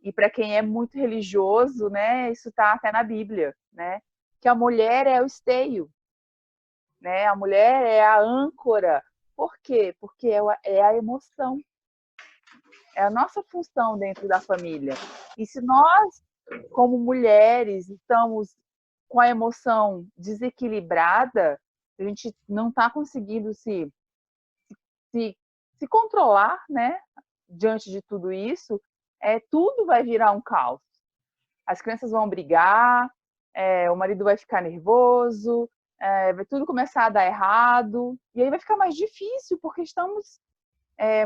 e para quem é muito religioso, né, isso está até na Bíblia, né, que a mulher é o esteio, né, a mulher é a âncora. Por quê? Porque é a emoção. É a nossa função dentro da família. E se nós, como mulheres, estamos com a emoção desequilibrada, a gente não está conseguindo se controlar, né? Diante de tudo isso, tudo vai virar um caos. As crianças vão brigar, o marido vai ficar nervoso, vai tudo começar a dar errado, e aí vai ficar mais difícil, porque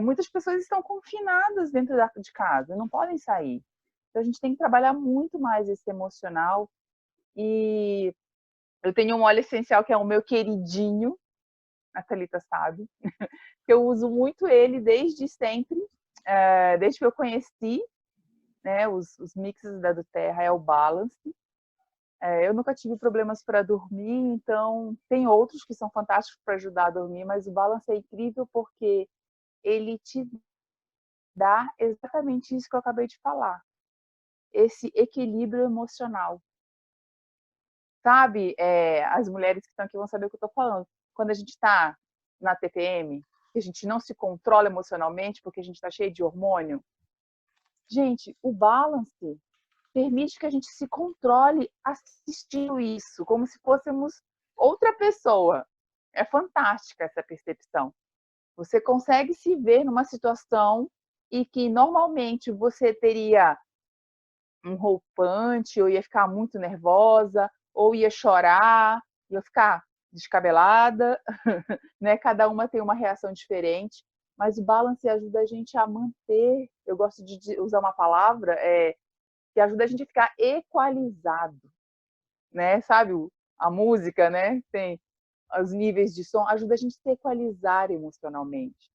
muitas pessoas estão confinadas dentro de casa, não podem sair. Então a gente tem que trabalhar muito mais esse emocional E eu tenho um óleo essencial que é o meu queridinho, a Thalita sabe, que eu uso muito ele desde sempre, desde que eu conheci, né, os mixes da doTERRA, é o Balance. Eu nunca tive problemas para dormir, então tem outros que são fantásticos para ajudar a dormir, mas o Balance é incrível porque ele te dá exatamente isso que eu acabei de falar, esse equilíbrio emocional. Sabe, as mulheres que estão aqui vão saber o que eu estou falando. Quando a gente está na TPM, que a gente não se controla emocionalmente porque a gente está cheio de hormônio, gente, o Balance permite que a gente se controle assistindo isso, como se fôssemos outra pessoa. É fantástica essa percepção. Você consegue se ver numa situação e que normalmente você teria um roupante, ou ia ficar muito nervosa, ou ia chorar, ia ficar descabelada, né? Cada uma tem uma reação diferente, mas o Balance ajuda a gente a manter, eu gosto de usar uma palavra, que ajuda a gente a ficar equalizado, né? Sabe, a música, né? Tem os níveis de som, ajuda a gente a se equalizar emocionalmente.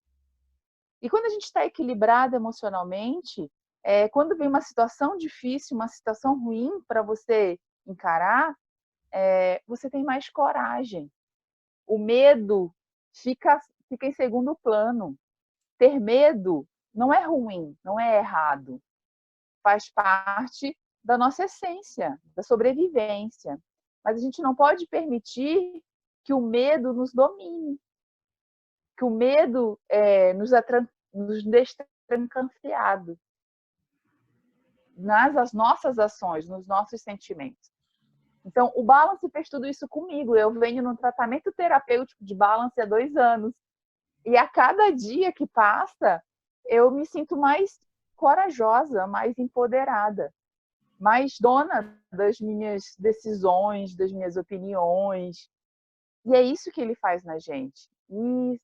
E quando a gente está equilibrado emocionalmente, quando vem uma situação difícil, uma situação ruim para você encarar, você tem mais coragem. O medo fica em segundo plano. Ter medo não é ruim, não é errado. Faz parte da nossa essência, da sobrevivência. Mas a gente não pode permitir que o medo nos domine, que o medo nos deixe trancafiado nas nossas ações, nos nossos sentimentos. Então, o Balance fez tudo isso comigo. Eu venho no tratamento terapêutico de Balance há 2 anos. E a cada dia que passa, eu me sinto mais corajosa, mais empoderada, mais dona das minhas decisões, das minhas opiniões. E é isso que ele faz na gente. E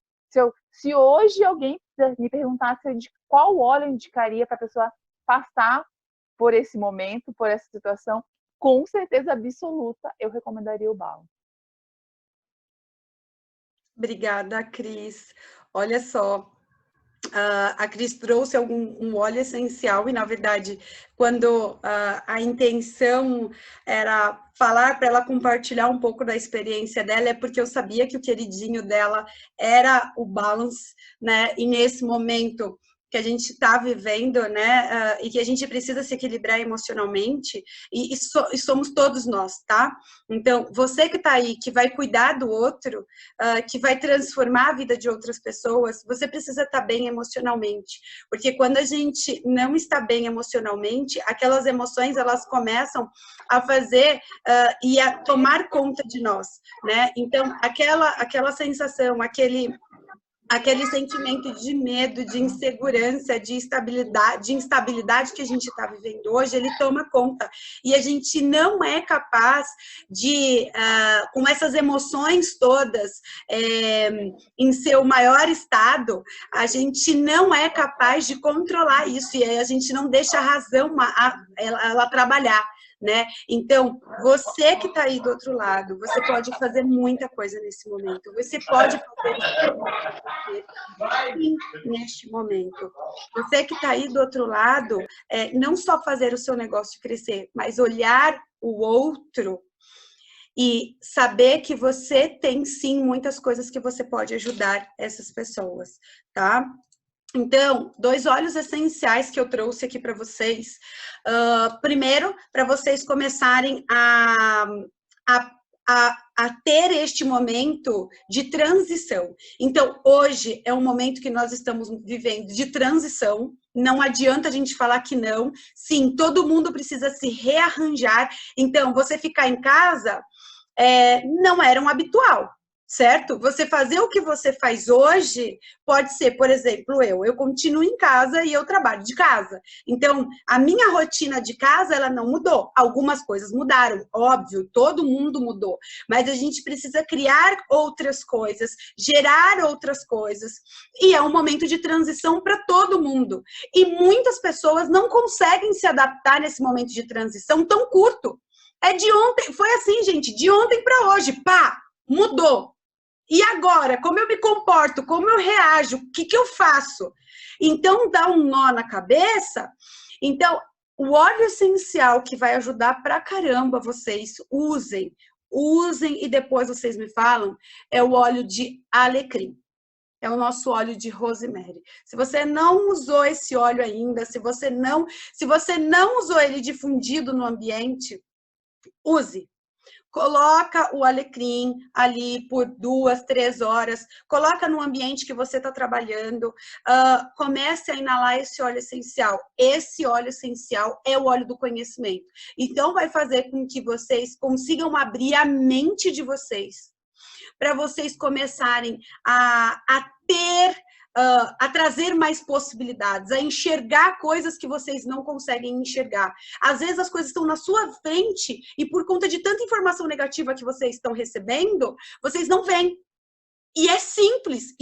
se hoje alguém me perguntasse qual óleo eu indicaria para a pessoa passar por esse momento, por essa situação, com certeza absoluta, eu recomendaria o Balance. Obrigada, Cris. Olha só, a Cris trouxe um óleo essencial e, na verdade, quando a intenção era falar para ela compartilhar um pouco da experiência dela, é porque eu sabia que o queridinho dela era o Balance, né? E nesse momento que a gente está vivendo, né, e que a gente precisa se equilibrar emocionalmente, e somos todos nós, tá? Então, você que está aí, que vai cuidar do outro, que vai transformar a vida de outras pessoas, você precisa estar bem emocionalmente, porque quando a gente não está bem emocionalmente, aquelas emoções, elas começam a fazer e a tomar conta de nós, né? Então, aquela sensação, aquele sentimento de medo, de insegurança, de instabilidade que a gente está vivendo hoje, ele toma conta. E a gente não é capaz de, com essas emoções todas, em seu maior estado, a gente não é capaz de controlar isso. E aí a gente não deixa a razão ela trabalhar. Né? Então, você que está aí do outro lado, você pode fazer muita coisa nesse momento. Você pode fazer neste momento. Você que está aí do outro lado, não só fazer o seu negócio crescer, mas olhar o outro e saber que você tem, sim, muitas coisas que você pode ajudar essas pessoas, tá? Então, 2 óleos essenciais que eu trouxe aqui para vocês. Primeiro, para vocês começarem a ter este momento de transição. Então, hoje é um momento que nós estamos vivendo de transição. Não adianta a gente falar que não. Sim, todo mundo precisa se rearranjar. Então, você ficar em casa não era um habitual. Certo? Você fazer o que você faz hoje pode ser, por exemplo, eu continuo em casa e eu trabalho de casa. Então, a minha rotina de casa, ela não mudou. Algumas coisas mudaram, óbvio, todo mundo mudou. Mas a gente precisa criar outras coisas, gerar outras coisas. E é um momento de transição para todo mundo. E muitas pessoas não conseguem se adaptar nesse momento de transição tão curto. É de ontem, foi assim, gente, de ontem para hoje, pá, mudou. E agora, como eu me comporto, como eu reajo, o que que eu faço? Então, dá um nó na cabeça. Então, o óleo essencial que vai ajudar pra caramba vocês, usem e depois vocês me falam, é o óleo de alecrim. É o nosso óleo de rosemary. Se você não usou esse óleo ainda, se você não usou ele difundido no ambiente, use. Coloca o alecrim ali por 2, 3 horas, coloca no ambiente que você está trabalhando, comece a inalar esse óleo essencial. Esse óleo essencial é o óleo do conhecimento. Então, vai fazer com que vocês consigam abrir a mente de vocês, para vocês começarem a ter, a trazer mais possibilidades, a enxergar coisas que vocês não conseguem enxergar. Às vezes as coisas estão na sua frente e por conta de tanta informação negativa que vocês estão recebendo, vocês não veem. E é simples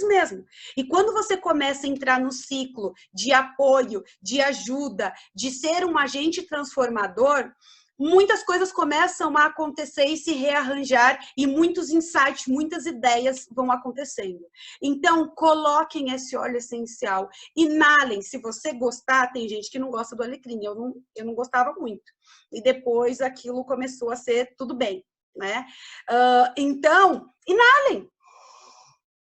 mesmo. E quando você começa a entrar no ciclo de apoio, de ajuda, de ser um agente transformador, muitas coisas começam a acontecer e se rearranjar e muitos insights, muitas ideias vão acontecendo. Então, coloquem esse óleo essencial, inalem. Se você gostar, tem gente que não gosta do alecrim, eu não gostava muito. E depois aquilo começou a ser tudo bem, né? Então, inalem.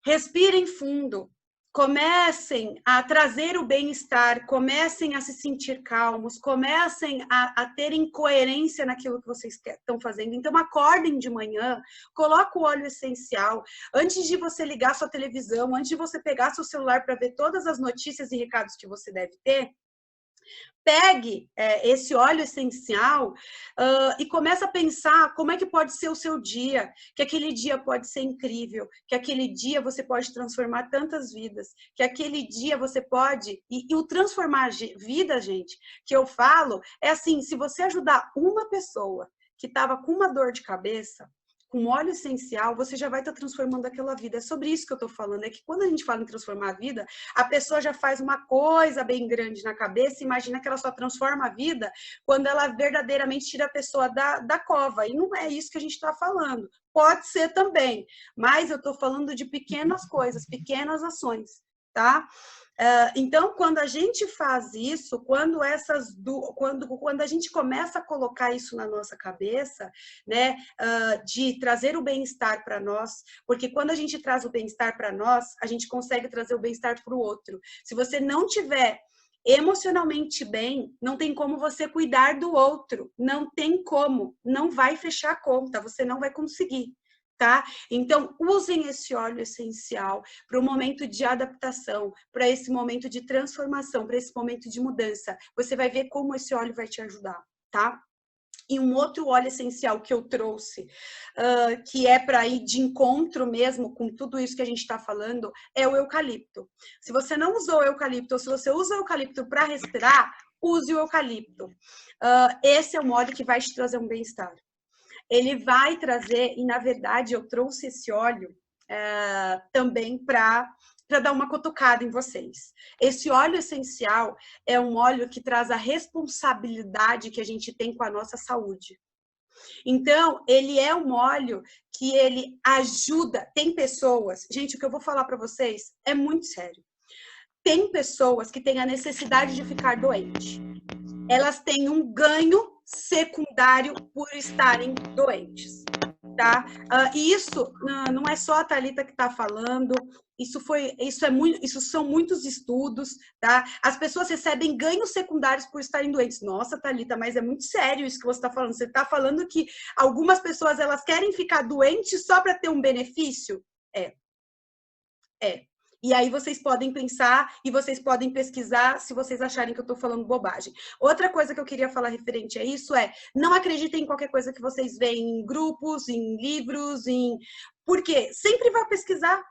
Respirem fundo. Comecem a trazer o bem-estar, comecem a se sentir calmos, comecem a terem coerência naquilo que vocês estão fazendo. Então, acordem de manhã, coloque o óleo essencial. Antes de você ligar sua televisão, antes de você pegar seu celular para ver todas as notícias e recados que você deve ter, pegue esse óleo essencial e comece a pensar como é que pode ser o seu dia, que aquele dia pode ser incrível, que aquele dia você pode transformar tantas vidas, que aquele dia você pode... E o transformar vida, gente, que eu falo, é assim, se você ajudar uma pessoa que estava com uma dor de cabeça, com óleo essencial, você já vai estar transformando aquela vida. É sobre isso que eu estou falando. É que quando a gente fala em transformar a vida, a pessoa já faz uma coisa bem grande na cabeça, imagina que ela só transforma a vida quando ela verdadeiramente tira a pessoa da cova. E não é isso que a gente está falando. Pode ser também, mas eu estou falando de pequenas coisas, pequenas ações, tá? Então, quando a gente faz isso, quando a gente começa a colocar isso na nossa cabeça, né, de trazer o bem-estar para nós, porque quando a gente traz o bem-estar para nós, a gente consegue trazer o bem-estar para o outro. Se você não tiver emocionalmente bem, não tem como você cuidar do outro, não tem como, não vai fechar a conta, você não vai conseguir. Tá? Então, usem esse óleo essencial para o momento de adaptação, para esse momento de transformação, para esse momento de mudança. Você vai ver como esse óleo vai te ajudar, tá? E um outro óleo essencial que eu trouxe, que é para ir de encontro mesmo com tudo isso que a gente está falando, é o eucalipto. Se você não usou o eucalipto, ou se você usa o eucalipto para respirar, use o eucalipto. Esse é um óleo que vai te trazer um bem-estar. Ele vai trazer, e na verdade eu trouxe esse óleo também para dar uma cutucada em vocês. Esse óleo essencial é um óleo que traz a responsabilidade que a gente tem com a nossa saúde. Então, ele é um óleo que ele ajuda, tem pessoas, gente, o que eu vou falar para vocês é muito sério. Tem pessoas que têm a necessidade de ficar doente. Elas têm um ganho secundário por estarem doentes, tá? E isso não é só a Thalita que está falando, isso são muitos estudos, tá? As pessoas recebem ganhos secundários por estarem doentes. Nossa, Thalita, mas é muito sério isso que você está falando. Você está falando que algumas pessoas elas querem ficar doentes só para ter um benefício? É. E aí vocês podem pensar e vocês podem pesquisar se vocês acharem que eu estou falando bobagem. Outra coisa que eu queria falar referente a isso é, não acreditem em qualquer coisa que vocês veem em grupos, em livros, Porque sempre vá pesquisar.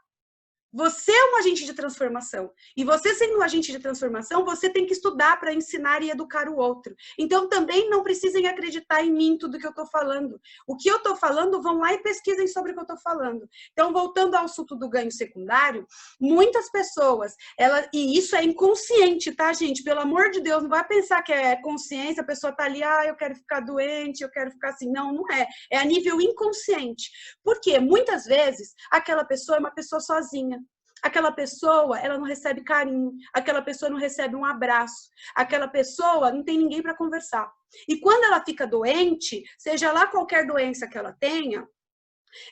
Você é um agente de transformação. E você sendo um agente de transformação, você tem que estudar para ensinar e educar o outro. Então, também não precisem acreditar em mim tudo que eu estou falando. O que eu estou falando, vão lá e pesquisem sobre o que eu estou falando. Então, voltando ao assunto do ganho secundário, muitas pessoas, e isso é inconsciente, tá, gente? Pelo amor de Deus, não vai pensar que é consciência, a pessoa tá ali, eu quero ficar doente, eu quero ficar assim. Não, não é. É a nível inconsciente. Porque muitas vezes aquela pessoa é uma pessoa sozinha. Aquela pessoa, ela não recebe carinho, aquela pessoa não recebe um abraço, aquela pessoa não tem ninguém para conversar. E quando ela fica doente, seja lá qualquer doença que ela tenha,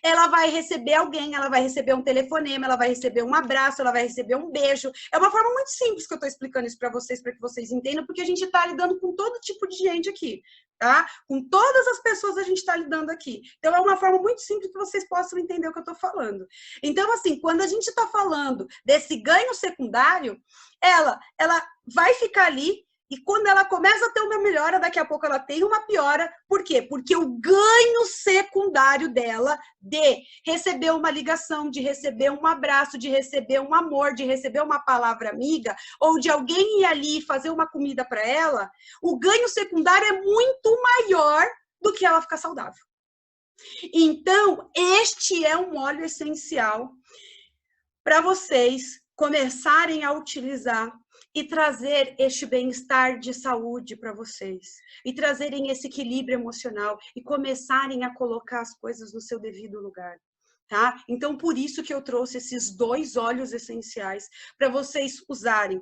ela vai receber alguém, ela vai receber um telefonema, ela vai receber um abraço, ela vai receber um beijo. É uma forma muito simples que eu estou explicando isso para que vocês entendam, porque a gente está lidando com todo tipo de gente aqui, tá? Com todas as pessoas a gente está lidando aqui. Então, é uma forma muito simples que vocês possam entender o que eu estou falando. Então, assim, quando a gente está falando desse ganho secundário, ela vai ficar ali. E quando ela começa a ter uma melhora, daqui a pouco ela tem uma piora. Por quê? Porque o ganho secundário dela de receber uma ligação, de receber um abraço, de receber um amor, de receber uma palavra amiga, ou de alguém ir ali e fazer uma comida para ela, o ganho secundário é muito maior do que ela ficar saudável. Então, este é um óleo essencial para vocês começarem a utilizar e trazer este bem-estar de saúde para vocês, e trazerem esse equilíbrio emocional, e começarem a colocar as coisas no seu devido lugar, tá? Então, por isso que eu trouxe esses 2 óleos essenciais para vocês usarem.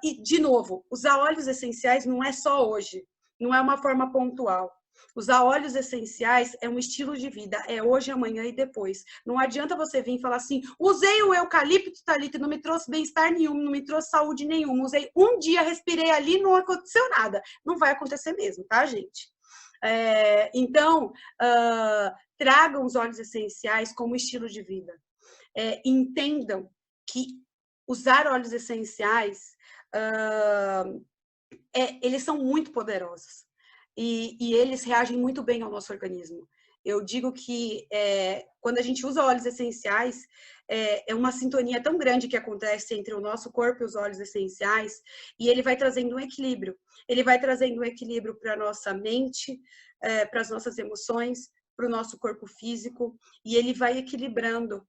E, de novo, usar óleos essenciais não é só hoje, não é uma forma pontual. Usar óleos essenciais é um estilo de vida, é hoje, amanhã e depois. Não adianta você vir e falar assim, usei o eucalipto, Thalita, não me trouxe bem-estar nenhum, não me trouxe saúde nenhuma. Usei um dia, respirei ali, não aconteceu nada. Não vai acontecer mesmo, tá, gente? Então, tragam os óleos essenciais como estilo de vida. Entendam que usar óleos essenciais, eles são muito poderosos. E eles reagem muito bem ao nosso organismo. Eu digo que quando a gente usa óleos essenciais, é uma sintonia tão grande que acontece entre o nosso corpo e os óleos essenciais, e ele vai trazendo um equilíbrio. Ele vai trazendo um equilíbrio para a nossa mente, para as nossas emoções, para o nosso corpo físico, e ele vai equilibrando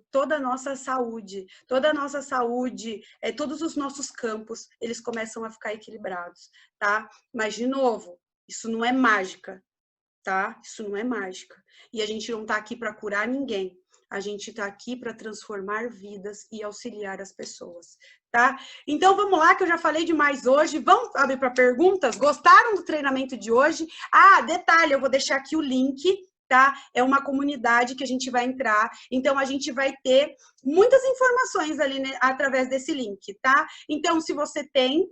toda a nossa saúde, todos os nossos campos, eles começam a ficar equilibrados, tá? Mas, de novo, isso não é mágica, tá? Isso não é mágica. E a gente não tá aqui para curar ninguém. A gente tá aqui para transformar vidas e auxiliar as pessoas, tá? Então, vamos lá, que eu já falei demais hoje. Vamos abrir para perguntas? Gostaram do treinamento de hoje? Detalhe, eu vou deixar aqui o link, tá? É uma comunidade que a gente vai entrar, então a gente vai ter muitas informações ali, né, através desse link, tá? Então, se você tem,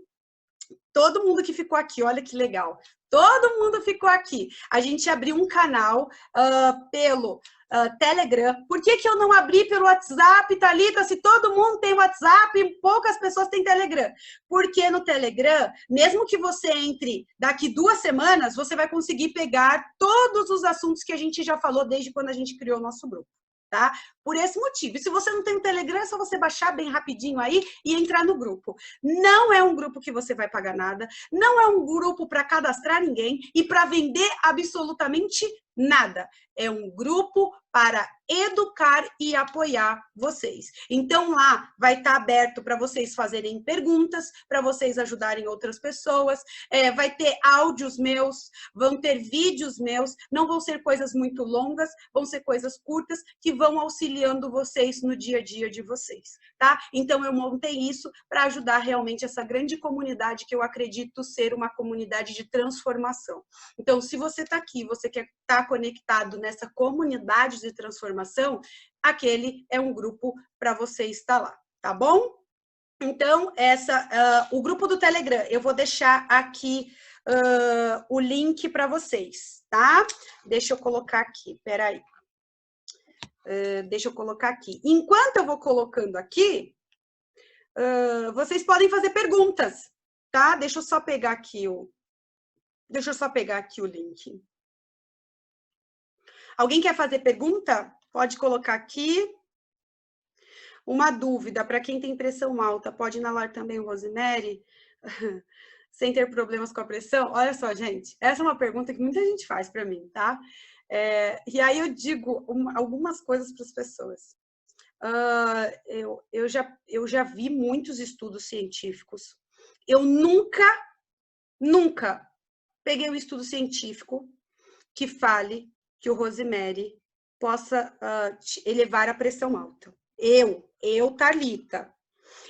todo mundo que ficou aqui, olha que legal, todo mundo ficou aqui. A gente abriu um canal pelo Telegram. Por que eu não abri pelo WhatsApp, Thalita? Se todo mundo tem WhatsApp, poucas pessoas têm Telegram. Porque no Telegram, mesmo que você entre daqui 2 semanas, você vai conseguir pegar todos os assuntos que a gente já falou desde quando a gente criou o nosso grupo. Tá? Por esse motivo. E se você não tem o Telegram, é só você baixar bem rapidinho aí e entrar no grupo. Não é um grupo que você vai pagar nada, não é um grupo para cadastrar ninguém e para vender absolutamente nada. É um grupo para educar e apoiar vocês. Então, lá vai estar aberto para vocês fazerem perguntas, para vocês ajudarem outras pessoas, vai ter áudios meus, vão ter vídeos meus, não vão ser coisas muito longas, vão ser coisas curtas que vão auxiliando vocês no dia a dia de vocês, tá? Então, eu montei isso para ajudar realmente essa grande comunidade que eu acredito ser uma comunidade de transformação. Então, se você está aqui, você quer estar conectado nessa comunidade de transformação, aquele é um grupo para você estar lá, tá bom? Então, o grupo do Telegram, eu vou deixar aqui o link para vocês, tá? Deixa eu colocar aqui, peraí. Deixa eu colocar aqui. Enquanto eu vou colocando aqui, vocês podem fazer perguntas, tá? Deixa eu só pegar aqui o link. Alguém quer fazer pergunta? Pode colocar aqui. Uma dúvida, para quem tem pressão alta, pode inalar também o rosemary? Sem ter problemas com a pressão? Olha só, gente, essa é uma pergunta que muita gente faz para mim, tá? E aí eu digo algumas coisas para as pessoas. Eu já vi muitos estudos científicos. Eu nunca peguei um estudo científico que fale que o rosemary possa elevar a pressão alta. Thalita,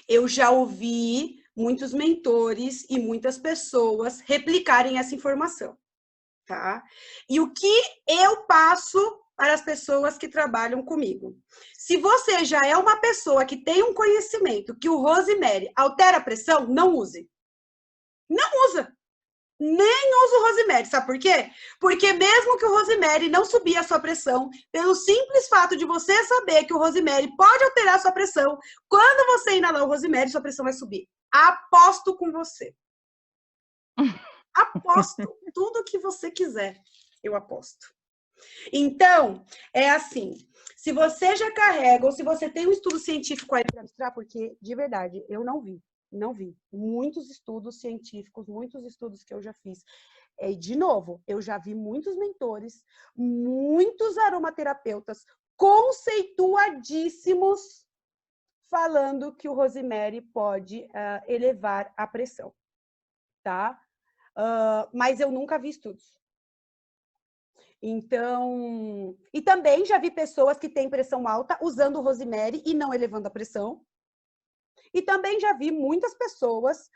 eu já ouvi muitos mentores e muitas pessoas replicarem essa informação, tá? E o que eu passo para as pessoas que trabalham comigo? Se você já é uma pessoa que tem um conhecimento que o rosemary altera a pressão, não use. Não usa. Nem usa o rosemary, sabe por quê? Porque mesmo que o rosemary não subir a sua pressão, pelo simples fato de você saber que o rosemary pode alterar a sua pressão, quando você inalar o rosemary, sua pressão vai subir. Aposto com você. Aposto. Tudo que você quiser, eu aposto. Então, é assim, se você já carrega, ou se você tem um estudo científico aí para mostrar, porque, de verdade, eu não vi. Muitos estudos científicos, muitos estudos que eu já fiz. E, de novo, eu já vi muitos mentores, muitos aromaterapeutas conceituadíssimos falando que o rosemary pode elevar a pressão, tá? Mas eu nunca vi estudos. Então, e também já vi pessoas que têm pressão alta usando o rosemary e não elevando a pressão. E também já vi muitas pessoas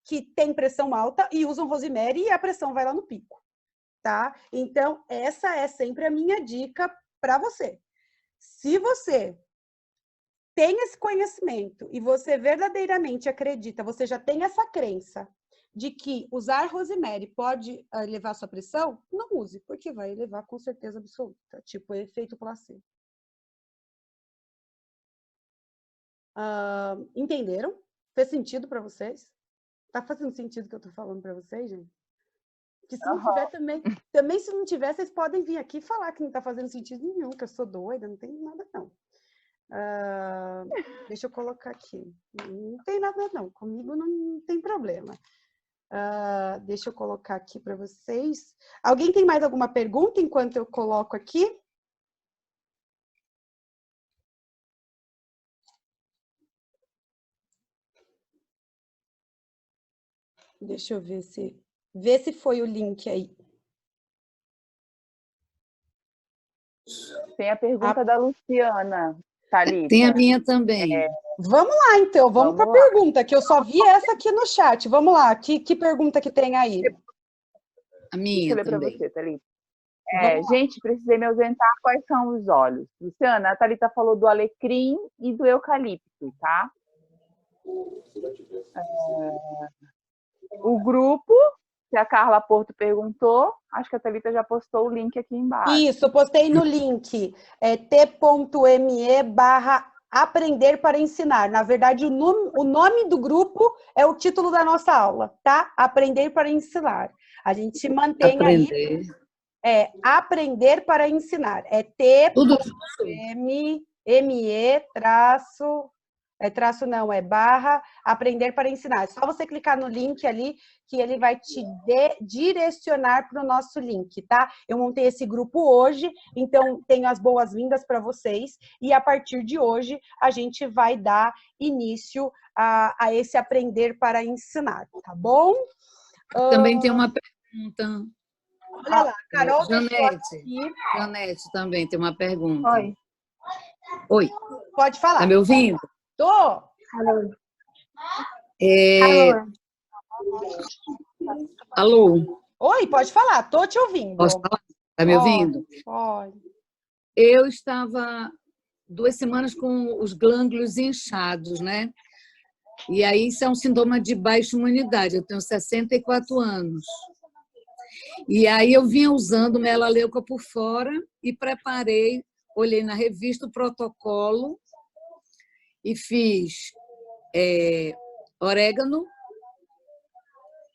que têm pressão alta e usam rosemary e a pressão vai lá no pico, tá? Então, essa é sempre a minha dica para você. Se você tem esse conhecimento e você verdadeiramente acredita, você já tem essa crença de que usar rosemary pode elevar sua pressão, não use, porque vai elevar com certeza absoluta, tipo efeito placebo. Entenderam? Fez sentido para vocês? Tá fazendo sentido o que eu tô falando para vocês, gente? Que se não tiver também se não tiver, vocês podem vir aqui falar que não tá fazendo sentido nenhum, que eu sou doida, não tem nada não. Deixa eu colocar aqui. Não tem nada não, comigo não tem problema. Deixa eu colocar aqui para vocês. Alguém tem mais alguma pergunta enquanto eu coloco aqui? Deixa eu ver se foi o link aí. Tem a pergunta da Luciana, Thalita. Tem a minha também. Vamos lá, então. Vamos para a pergunta, que eu só vi essa aqui no chat. Vamos lá. Que pergunta que tem aí? A minha Deixa eu ler também. para você, Thalita. Gente, precisei me ausentar. Quais são os óleos? Luciana, a Thalita falou do alecrim e do eucalipto, tá? O grupo, que a Carla Porto perguntou, acho que a Thalita já postou o link aqui embaixo. Isso, eu postei no link. t.me/aprender para ensinar. Na verdade, o nome do grupo é o título da nossa aula, tá? Aprender para ensinar. A gente mantém Aprender. aí. Aprender para ensinar. É t.me /aprender para ensinar. É só você clicar no link ali que ele vai te direcionar para o nosso link, tá? Eu montei esse grupo hoje, então tenho as boas-vindas para vocês e a partir de hoje a gente vai dar início a esse aprender para ensinar, tá bom? Também tem uma pergunta. Olha lá, Carol. Janete também tem uma pergunta. Oi. Pode falar. Tá me ouvindo? Tô. Alô? Oi, pode falar. Tô te ouvindo. Posso falar? Tá me ouvindo? Pode. Eu estava 2 semanas com os glândulos inchados, né? E aí isso é um sintoma de baixa imunidade. Eu tenho 64 anos. E aí eu vinha usando melaleuca por fora e preparei, olhei na revista o protocolo e fiz orégano,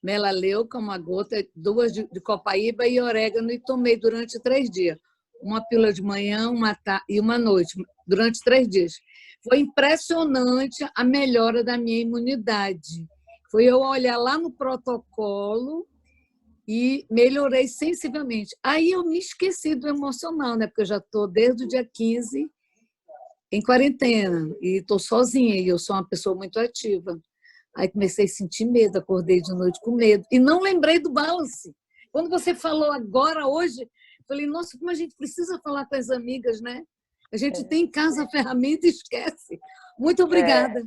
melaleuca, uma gota, 2 de copaíba e orégano e tomei durante 3 dias. Uma pílula de manhã e uma noite. durante 3 dias. Foi impressionante a melhora da minha imunidade. Foi eu olhar lá no protocolo e melhorei sensivelmente. Aí eu me esqueci do emocional, né? Porque eu já estou desde o dia 15 em quarentena e estou sozinha e eu sou uma pessoa muito ativa. Aí comecei a sentir medo, acordei de noite com medo e não lembrei do balance. Quando você falou agora, hoje, falei, nossa, como a gente precisa falar com as amigas, né? A gente tem em casa a ferramenta e esquece. Muito obrigada.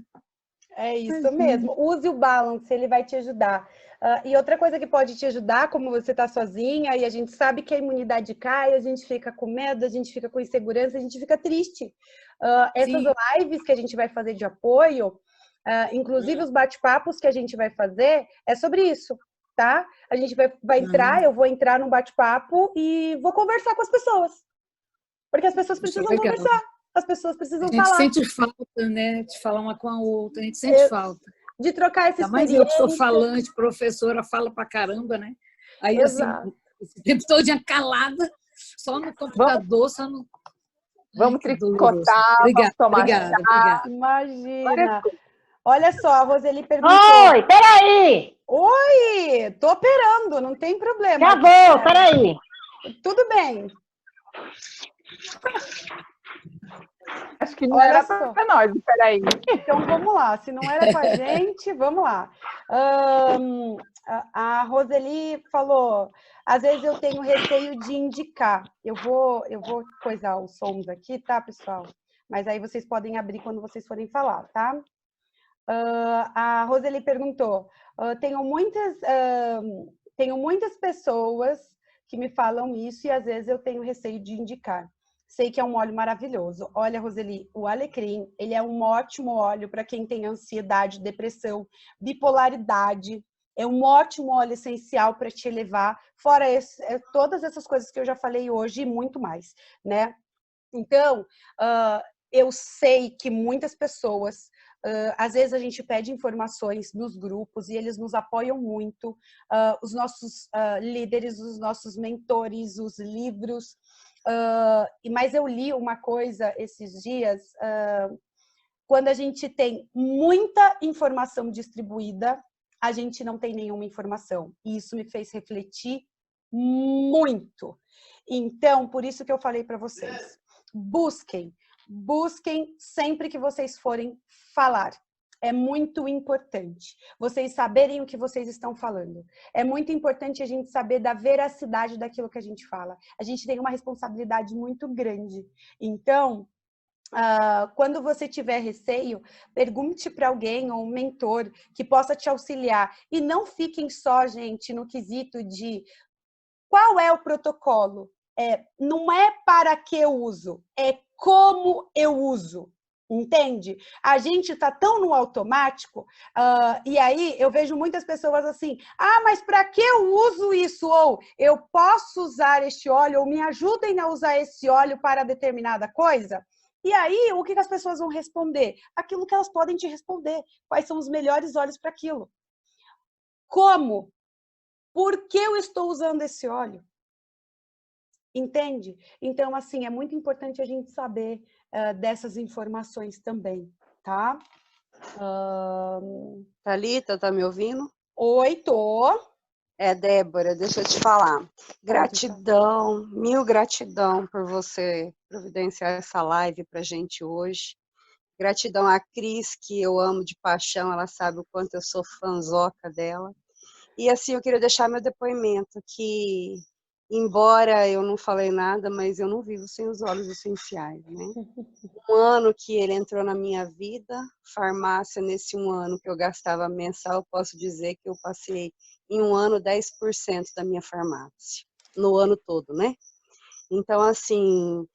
É isso mesmo. Use o balance, ele vai te ajudar. E outra coisa que pode te ajudar, como você está sozinha e a gente sabe que a imunidade cai, a gente fica com medo, a gente fica com insegurança, a gente fica triste. Essas lives que a gente vai fazer de apoio, inclusive os bate-papos que a gente vai fazer, é sobre isso, tá? A gente vai entrar, eu vou entrar num bate-papo e vou conversar com as pessoas. Porque as pessoas precisam conversar. As pessoas precisam falar. A gente sente falta, né? De falar uma com a outra, a gente sente falta. De trocar essa experiência. Mas eu que sou falante, professora, fala pra caramba, né? Aí, exato. assim, esse tempo todo calada, só no computador, só no... Vamos tricotar, obrigada, vamos tomar obrigada. Imagina. Olha só, a Roseli perguntou... Oi, peraí! Oi, tô operando, não tem problema. Já vou, peraí. Tudo bem. Acho que não era para nós, peraí. Então, vamos lá. Se não era com a gente, vamos lá. A Roseli falou, às vezes eu tenho receio de indicar. Eu vou coisar os sons aqui, tá, pessoal? Mas aí vocês podem abrir quando vocês forem falar, tá? A Roseli perguntou, tenho muitas pessoas que me falam isso e às vezes eu tenho receio de indicar. Sei que é um óleo maravilhoso. Olha, Roseli, o alecrim, ele é um ótimo óleo para quem tem ansiedade, depressão, bipolaridade. É um ótimo óleo essencial para te elevar, fora todas essas coisas que eu já falei hoje e muito mais, né? Então, eu sei que muitas pessoas, às vezes a gente pede informações nos grupos e eles nos apoiam muito, os nossos líderes, os nossos mentores, os livros. Mas eu li uma coisa esses dias, quando a gente tem muita informação distribuída, a gente não tem nenhuma informação. E isso me fez refletir muito. Então, por isso que eu falei para vocês, busquem sempre que vocês forem falar. É muito importante vocês saberem o que vocês estão falando. É muito importante a gente saber da veracidade daquilo que a gente fala. A gente tem uma responsabilidade muito grande. Então, quando você tiver receio, pergunte para alguém ou um mentor que possa te auxiliar. E não fiquem só, gente, no quesito de qual é o protocolo. Não é para que eu uso, é como eu uso. Entende? A gente está tão no automático, e aí eu vejo muitas pessoas assim, mas para que eu uso isso? Ou eu posso usar este óleo, ou me ajudem a usar esse óleo para determinada coisa? E aí, o que as pessoas vão responder? Aquilo que elas podem te responder. Quais são os melhores óleos para aquilo? Como? Por que eu estou usando esse óleo? Entende? Então, assim, é muito importante a gente saber dessas informações também, tá? Thalita, tá me ouvindo? Oi, tô. Débora, deixa eu te falar. Gratidão, mil gratidão por você providenciar essa live pra gente hoje. Gratidão à Cris, que eu amo de paixão, ela sabe o quanto eu sou fãzoca dela. E assim, eu queria deixar meu depoimento, que embora eu não falei nada, mas eu não vivo sem os óleos essenciais, né? Um ano que ele entrou na minha vida, farmácia, nesse um ano que eu gastava mensal, eu posso dizer que eu passei em um ano 10% da minha farmácia, no ano todo, né? Então, assim,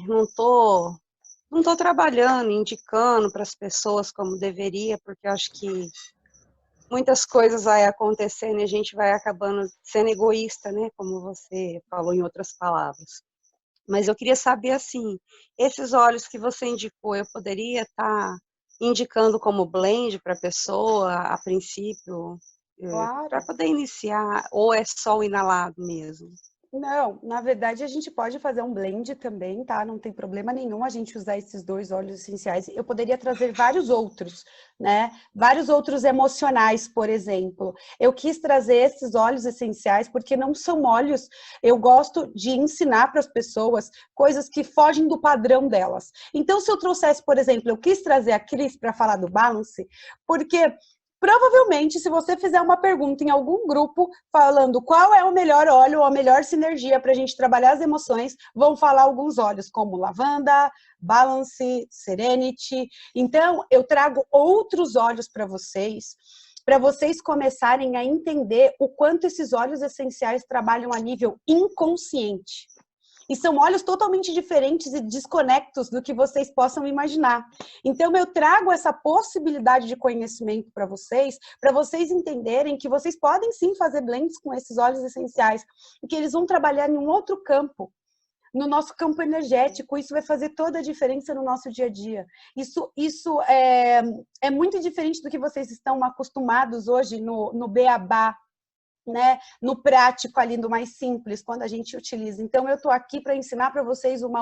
não tô trabalhando, indicando para as pessoas como deveria, porque eu acho que muitas coisas vai acontecendo e a gente vai acabando sendo egoísta, né? Como você falou em outras palavras. Mas eu queria saber, assim, esses óleos que você indicou, eu poderia estar indicando como blend para a pessoa, a princípio, Claro. para poder iniciar, ou é só o inalado mesmo? Não, na verdade a gente pode fazer um blend também, tá? Não tem problema nenhum a gente usar esses 2 óleos essenciais. Eu poderia trazer vários outros, né? Vários outros emocionais, por exemplo. Eu quis trazer esses óleos essenciais porque não são óleos. Eu gosto de ensinar para as pessoas coisas que fogem do padrão delas. Então, se eu trouxesse, por exemplo, eu quis trazer a Cris para falar do balance, porque provavelmente, se você fizer uma pergunta em algum grupo falando qual é o melhor óleo ou a melhor sinergia para a gente trabalhar as emoções, vão falar alguns óleos, como lavanda, balance, serenity. Então, eu trago outros óleos para vocês começarem a entender o quanto esses óleos essenciais trabalham a nível inconsciente. E são óleos totalmente diferentes e desconectos do que vocês possam imaginar. Então, eu trago essa possibilidade de conhecimento para vocês entenderem que vocês podem sim fazer blends com esses óleos essenciais, e que eles vão trabalhar em um outro campo, no nosso campo energético. Isso vai fazer toda a diferença no nosso dia a dia. Isso é muito diferente do que vocês estão acostumados hoje no beabá, né, no prático ali, no mais simples, quando a gente utiliza. Então, eu estou aqui para ensinar para vocês um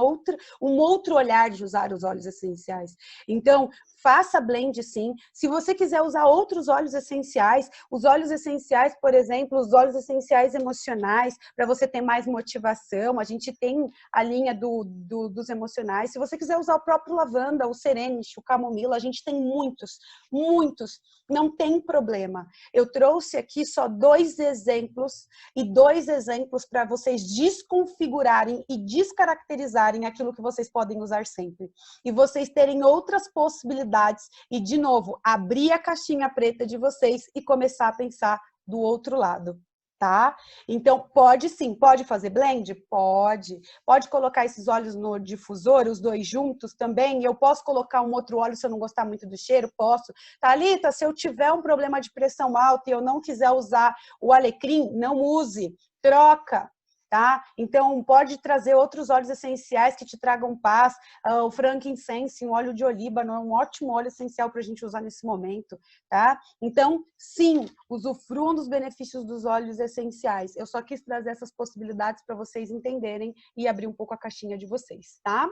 outro olhar de usar os óleos essenciais. Então, faça blend sim. Se você quiser usar outros óleos essenciais, os óleos essenciais, por exemplo, os óleos essenciais emocionais, para você ter mais motivação, a gente tem a linha dos emocionais. Se você quiser usar o próprio lavanda, o serenity, o camomila, a gente tem muitos, não tem problema. Eu trouxe aqui só 2 exemplos para vocês desconfigurarem e descaracterizarem aquilo que vocês podem usar sempre. E vocês terem outras possibilidades e, de novo, abrir a caixinha preta de vocês e começar a pensar do outro lado, tá? Então, pode sim, pode fazer blend? Pode. Pode colocar esses óleos no difusor, os 2 juntos também. Eu posso colocar um outro óleo se eu não gostar muito do cheiro? Posso. Thalita, se eu tiver um problema de pressão alta e eu não quiser usar o alecrim, não use. Troca. Tá? Então, pode trazer outros óleos essenciais que te tragam paz. O frankincense, um óleo de olíbano, é um ótimo óleo essencial para a gente usar nesse momento. Tá? Então, sim, usufruam dos benefícios dos óleos essenciais. Eu só quis trazer essas possibilidades para vocês entenderem e abrir um pouco a caixinha de vocês. Tá?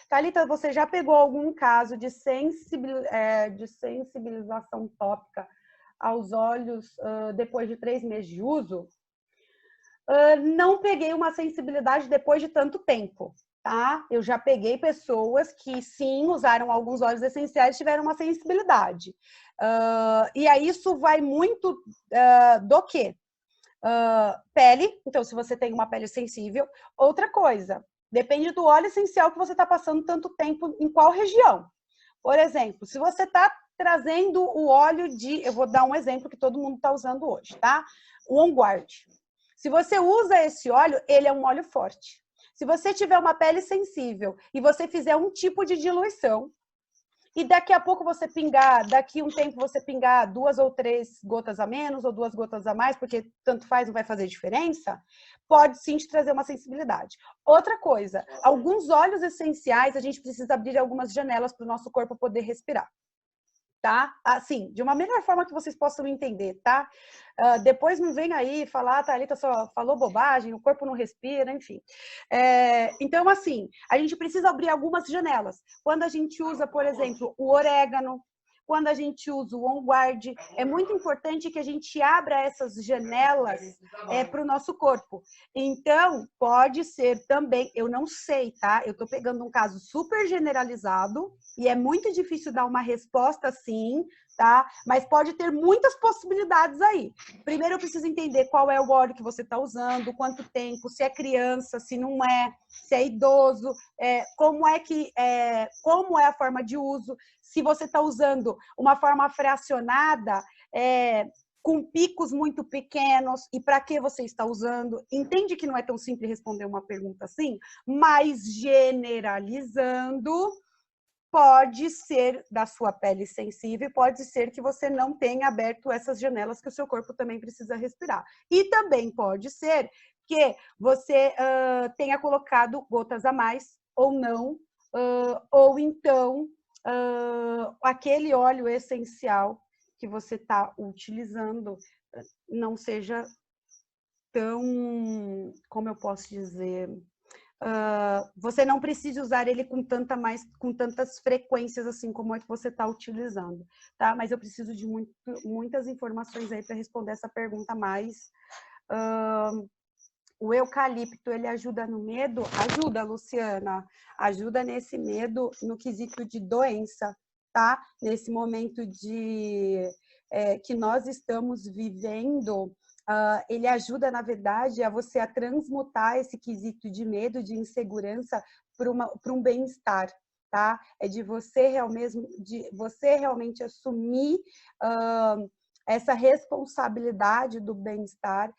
Thalita, você já pegou algum caso de sensibilização tópica aos óleos depois de 3 meses de uso? Não peguei uma sensibilidade depois de tanto tempo, tá? Eu já peguei pessoas que, sim, usaram alguns óleos essenciais e tiveram uma sensibilidade. E aí isso vai muito do quê? Pele, então se você tem uma pele sensível. Outra coisa, depende do óleo essencial que você está passando tanto tempo em qual região. Por exemplo, se você está trazendo o óleo eu vou dar um exemplo que todo mundo está usando hoje, tá? O On Guard. Se você usa esse óleo, ele é um óleo forte. Se você tiver uma pele sensível e você fizer um tipo de diluição, e daqui a pouco você pingar, daqui um tempo você pingar 2 ou 3 gotas a menos ou 2 gotas a mais, porque tanto faz, não vai fazer diferença, pode sim te trazer uma sensibilidade. Outra coisa, alguns óleos essenciais, a gente precisa abrir algumas janelas para o nosso corpo poder respirar. Tá? Assim, de uma melhor forma que vocês possam entender, tá? Depois não vem aí falar, a Thalita só falou bobagem, o corpo não respira, enfim. Então, assim, a gente precisa abrir algumas janelas. Quando a gente usa, por exemplo, o orégano, quando a gente usa o On Guard, é muito importante que a gente abra essas janelas para o nosso corpo. Então, pode ser também, eu não sei, tá? Eu estou pegando um caso super generalizado e é muito difícil dar uma resposta assim, tá? Mas pode ter muitas possibilidades aí. Primeiro, eu preciso entender qual é o óleo que você está usando, quanto tempo, se é criança, se não é, se é idoso, como é a forma de uso. Se você está usando uma forma fracionada, com picos muito pequenos, e para que você está usando? Entende que não é tão simples responder uma pergunta assim? Mas generalizando, pode ser da sua pele sensível, pode ser que você não tenha aberto essas janelas que o seu corpo também precisa respirar. E também pode ser que você tenha colocado gotas a mais ou não, ou então aquele óleo essencial que você está utilizando não seja tão, como eu posso dizer, você não precisa usar ele com tantas frequências assim como é que você está utilizando, tá? Mas eu preciso de muitas informações aí para responder essa pergunta mais. O eucalipto, ele ajuda no medo? Ajuda, Luciana. Ajuda nesse medo no quesito de doença, tá? Nesse momento que nós estamos vivendo, ele ajuda, na verdade, a você a transmutar esse quesito de medo, de insegurança, para um bem-estar, tá? É de você realmente assumir essa responsabilidade do bem-estar,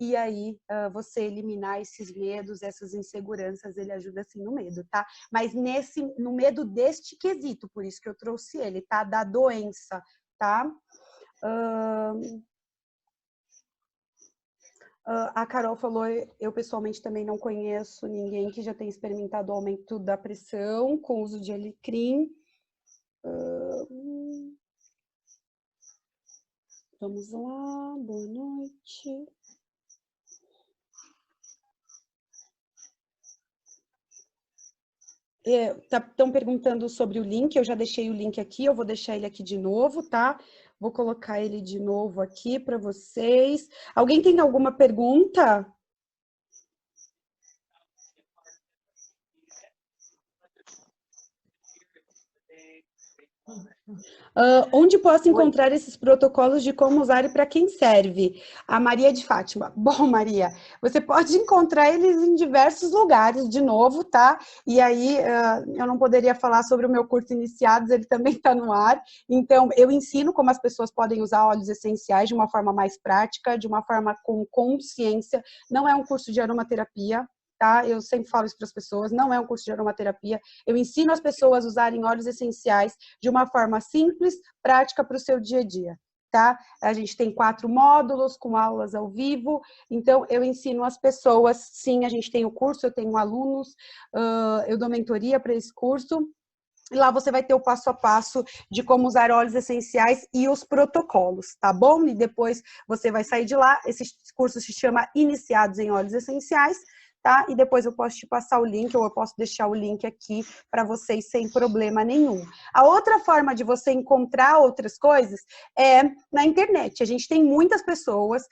e aí você eliminar esses medos, essas inseguranças, ele ajuda assim no medo, tá? Mas no medo deste quesito, por isso que eu trouxe ele, tá? Da doença, tá? A Carol falou, eu pessoalmente também não conheço ninguém que já tenha experimentado o aumento da pressão com o uso de alecrim. Vamos lá, boa noite. Estão perguntando sobre o link, eu já deixei o link aqui, eu vou deixar ele aqui de novo, tá? Vou colocar ele de novo aqui para vocês. Alguém tem alguma pergunta? Onde posso encontrar esses protocolos de como usar e para quem serve? A Maria de Fátima. Bom, Maria, você pode encontrar eles em diversos lugares, de novo, tá? E aí, eu não poderia falar sobre o meu curso Iniciados, ele também está no ar. Então, eu ensino como as pessoas podem usar óleos essenciais de uma forma mais prática, de uma forma com consciência. Não é um curso de aromaterapia, tá? Eu sempre falo isso para as pessoas, não é um curso de aromaterapia. Eu ensino as pessoas a usarem óleos essenciais de uma forma simples, prática para o seu dia a dia, tá? A gente tem 4 módulos com aulas ao vivo, então eu ensino as pessoas, sim, a gente tem o curso, eu tenho alunos, eu dou mentoria para esse curso, e lá você vai ter o passo a passo de como usar óleos essenciais e os protocolos, tá bom? E depois você vai sair de lá, esse curso se chama Iniciados em Óleos Essenciais, tá? E depois eu posso te passar o link, ou eu posso deixar o link aqui para vocês sem problema nenhum. A outra forma de você encontrar outras coisas é na internet. A gente tem muitas pessoas,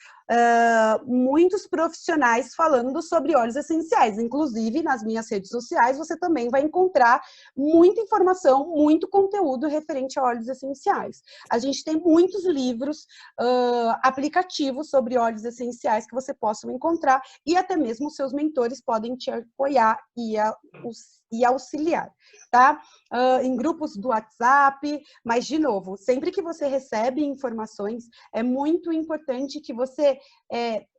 muitos profissionais falando sobre óleos essenciais. Inclusive, nas minhas redes sociais, você também vai encontrar muita informação, muito conteúdo referente a óleos essenciais. A gente tem muitos livros, aplicativos sobre óleos essenciais que você possa encontrar, e até mesmo seus mentores podem te apoiar e auxiliar, tá? Em grupos do WhatsApp, mas, de novo, sempre que você recebe informações, é muito importante que você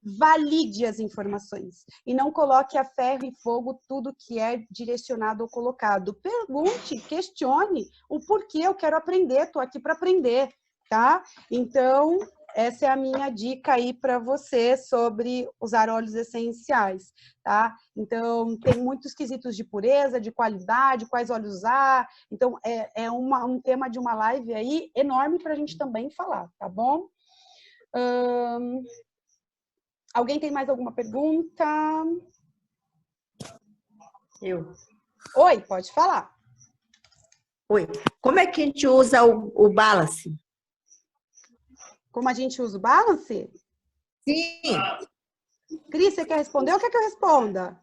valide as informações e não coloque a ferro e fogo tudo que é direcionado ou colocado. Pergunte, questione o porquê eu quero aprender, estou aqui para aprender, tá? Então, essa é a minha dica aí para você sobre usar óleos essenciais, tá? Então, tem muitos quesitos de pureza, de qualidade, quais óleos usar. Então, é um tema de uma live aí enorme para a gente também falar, tá bom? Alguém tem mais alguma pergunta? Eu. Oi, pode falar. Oi. Como é que a gente usa o balance? Como a gente usa o balance? Sim. Cris, você quer responder ou quer que eu responda?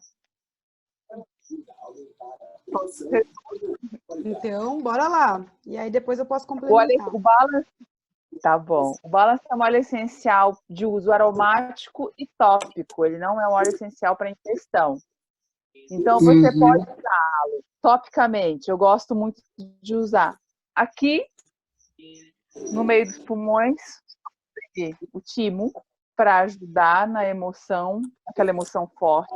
Então, bora lá. E aí depois eu posso complementar. O balance, tá bom. O balance é um óleo essencial de uso aromático e tópico. Ele não é um óleo essencial para ingestão. Então, você pode usá-lo topicamente. Eu gosto muito de usar aqui, no meio dos pulmões, o timo, para ajudar na emoção, aquela emoção forte.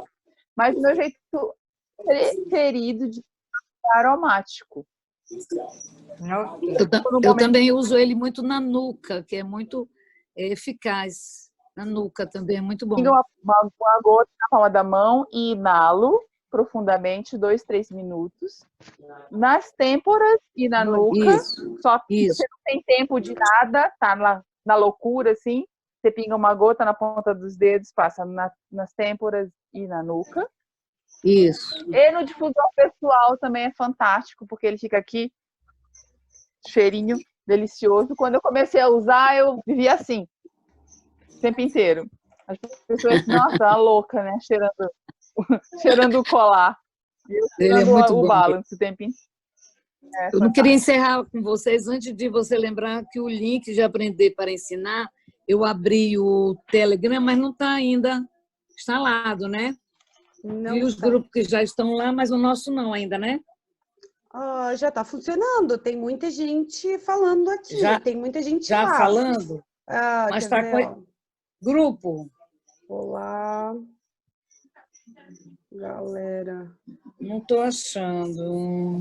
Mas o meu jeito preferido de aromático. Eu também uso ele muito na nuca, que é muito eficaz. Na nuca também é muito bom. Uma gota na palma da mão e inalo profundamente 2, 3 minutos. Nas têmporas e na nuca. Isso, só que você não tem tempo de nada, tá na loucura, assim. Você pinga uma gota na ponta dos dedos, passa nas têmporas e na nuca. Isso. E no difusor pessoal também é fantástico, porque ele fica aqui, cheirinho delicioso. Quando eu comecei a usar, eu vivia assim, o tempo inteiro. As pessoas, nossa, a louca, né? Cheirando o colar. Ele é muito o bom. balance o tempo inteiro. Eu não queria encerrar com vocês antes de você lembrar que o link de Aprender para Ensinar, eu abri o Telegram, mas não está ainda instalado, né? Não Vi os está. grupos que já estão lá, mas o nosso não ainda, né? Já está funcionando. Tem muita gente falando aqui. Tem muita gente já lá. falando, mas quer está ver, com grupo. Olá, galera. Não estou achando.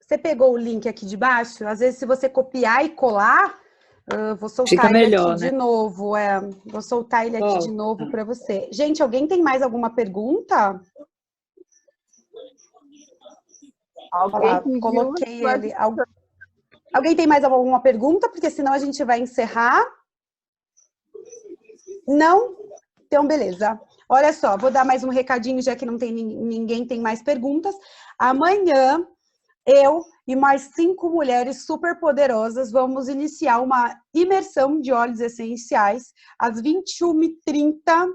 Você pegou o link aqui de baixo? Às vezes, se você copiar e colar, vou soltar Fica ele melhor, aqui né? de novo. Vou soltar ele aqui de novo para você. Gente, alguém tem mais alguma pergunta? Coloquei ele. Alguém tem mais alguma pergunta? Porque senão a gente vai encerrar. Não? Então, beleza. Olha só, vou dar mais um recadinho, já que não tem ninguém tem mais perguntas. Amanhã, eu e mais 5 mulheres super poderosas vamos iniciar uma imersão de óleos essenciais às 21h30.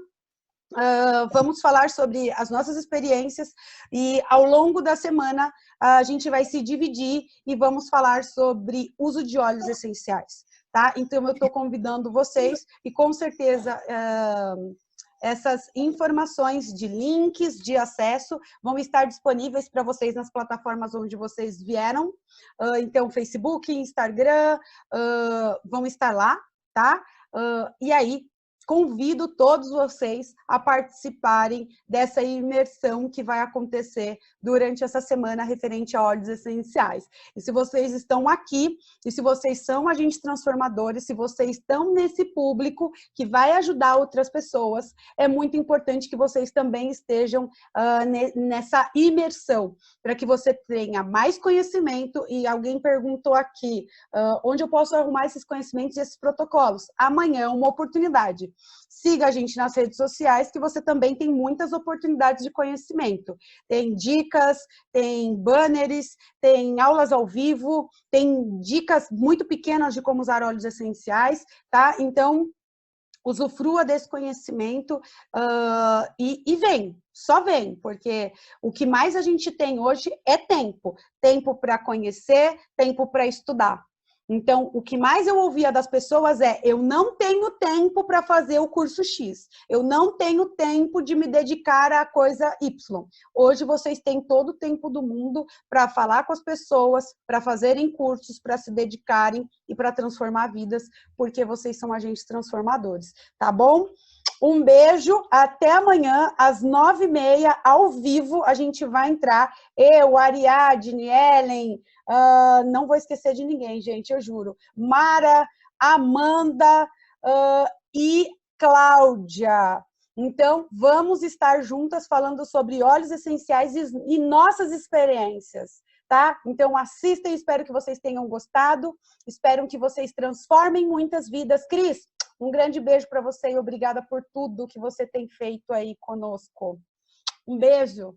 Vamos falar sobre as nossas experiências e ao longo da semana a gente vai se dividir e vamos falar sobre uso de óleos essenciais, tá? Então eu estou convidando vocês e com certeza essas informações de links de acesso vão estar disponíveis para vocês nas plataformas onde vocês vieram. Então, Facebook, Instagram, vão estar lá, tá? E aí, convido todos vocês a participarem dessa imersão que vai acontecer durante essa semana referente a óleos essenciais. E se vocês estão aqui, e se vocês são agentes transformadores, se vocês estão nesse público que vai ajudar outras pessoas, é muito importante que vocês também estejam nessa imersão, para que você tenha mais conhecimento. E alguém perguntou aqui, onde eu posso arrumar esses conhecimentos e esses protocolos? Amanhã é uma oportunidade. Siga a gente nas redes sociais, que você também tem muitas oportunidades de conhecimento. Tem dicas, tem banners, tem aulas ao vivo, tem dicas muito pequenas de como usar óleos essenciais, tá? Então, usufrua desse conhecimento e vem, só vem, porque o que mais a gente tem hoje é tempo. Tempo para conhecer, tempo para estudar. Então, o que mais eu ouvia das pessoas é: eu não tenho tempo para fazer o curso X, eu não tenho tempo de me dedicar à coisa Y. Hoje vocês têm todo o tempo do mundo para falar com as pessoas, para fazerem cursos, para se dedicarem e para transformar vidas, porque vocês são agentes transformadores, tá bom? Um beijo, até amanhã, às 9h30, ao vivo, a gente vai entrar. Eu, Ariadne, Ellen, não vou esquecer de ninguém, gente, eu juro. Mara, Amanda e Cláudia. Então, vamos estar juntas falando sobre óleos essenciais e nossas experiências, tá? Então, assistam, espero que vocês tenham gostado, espero que vocês transformem muitas vidas. Cris, um grande beijo para você e obrigada por tudo que você tem feito aí conosco. Um beijo.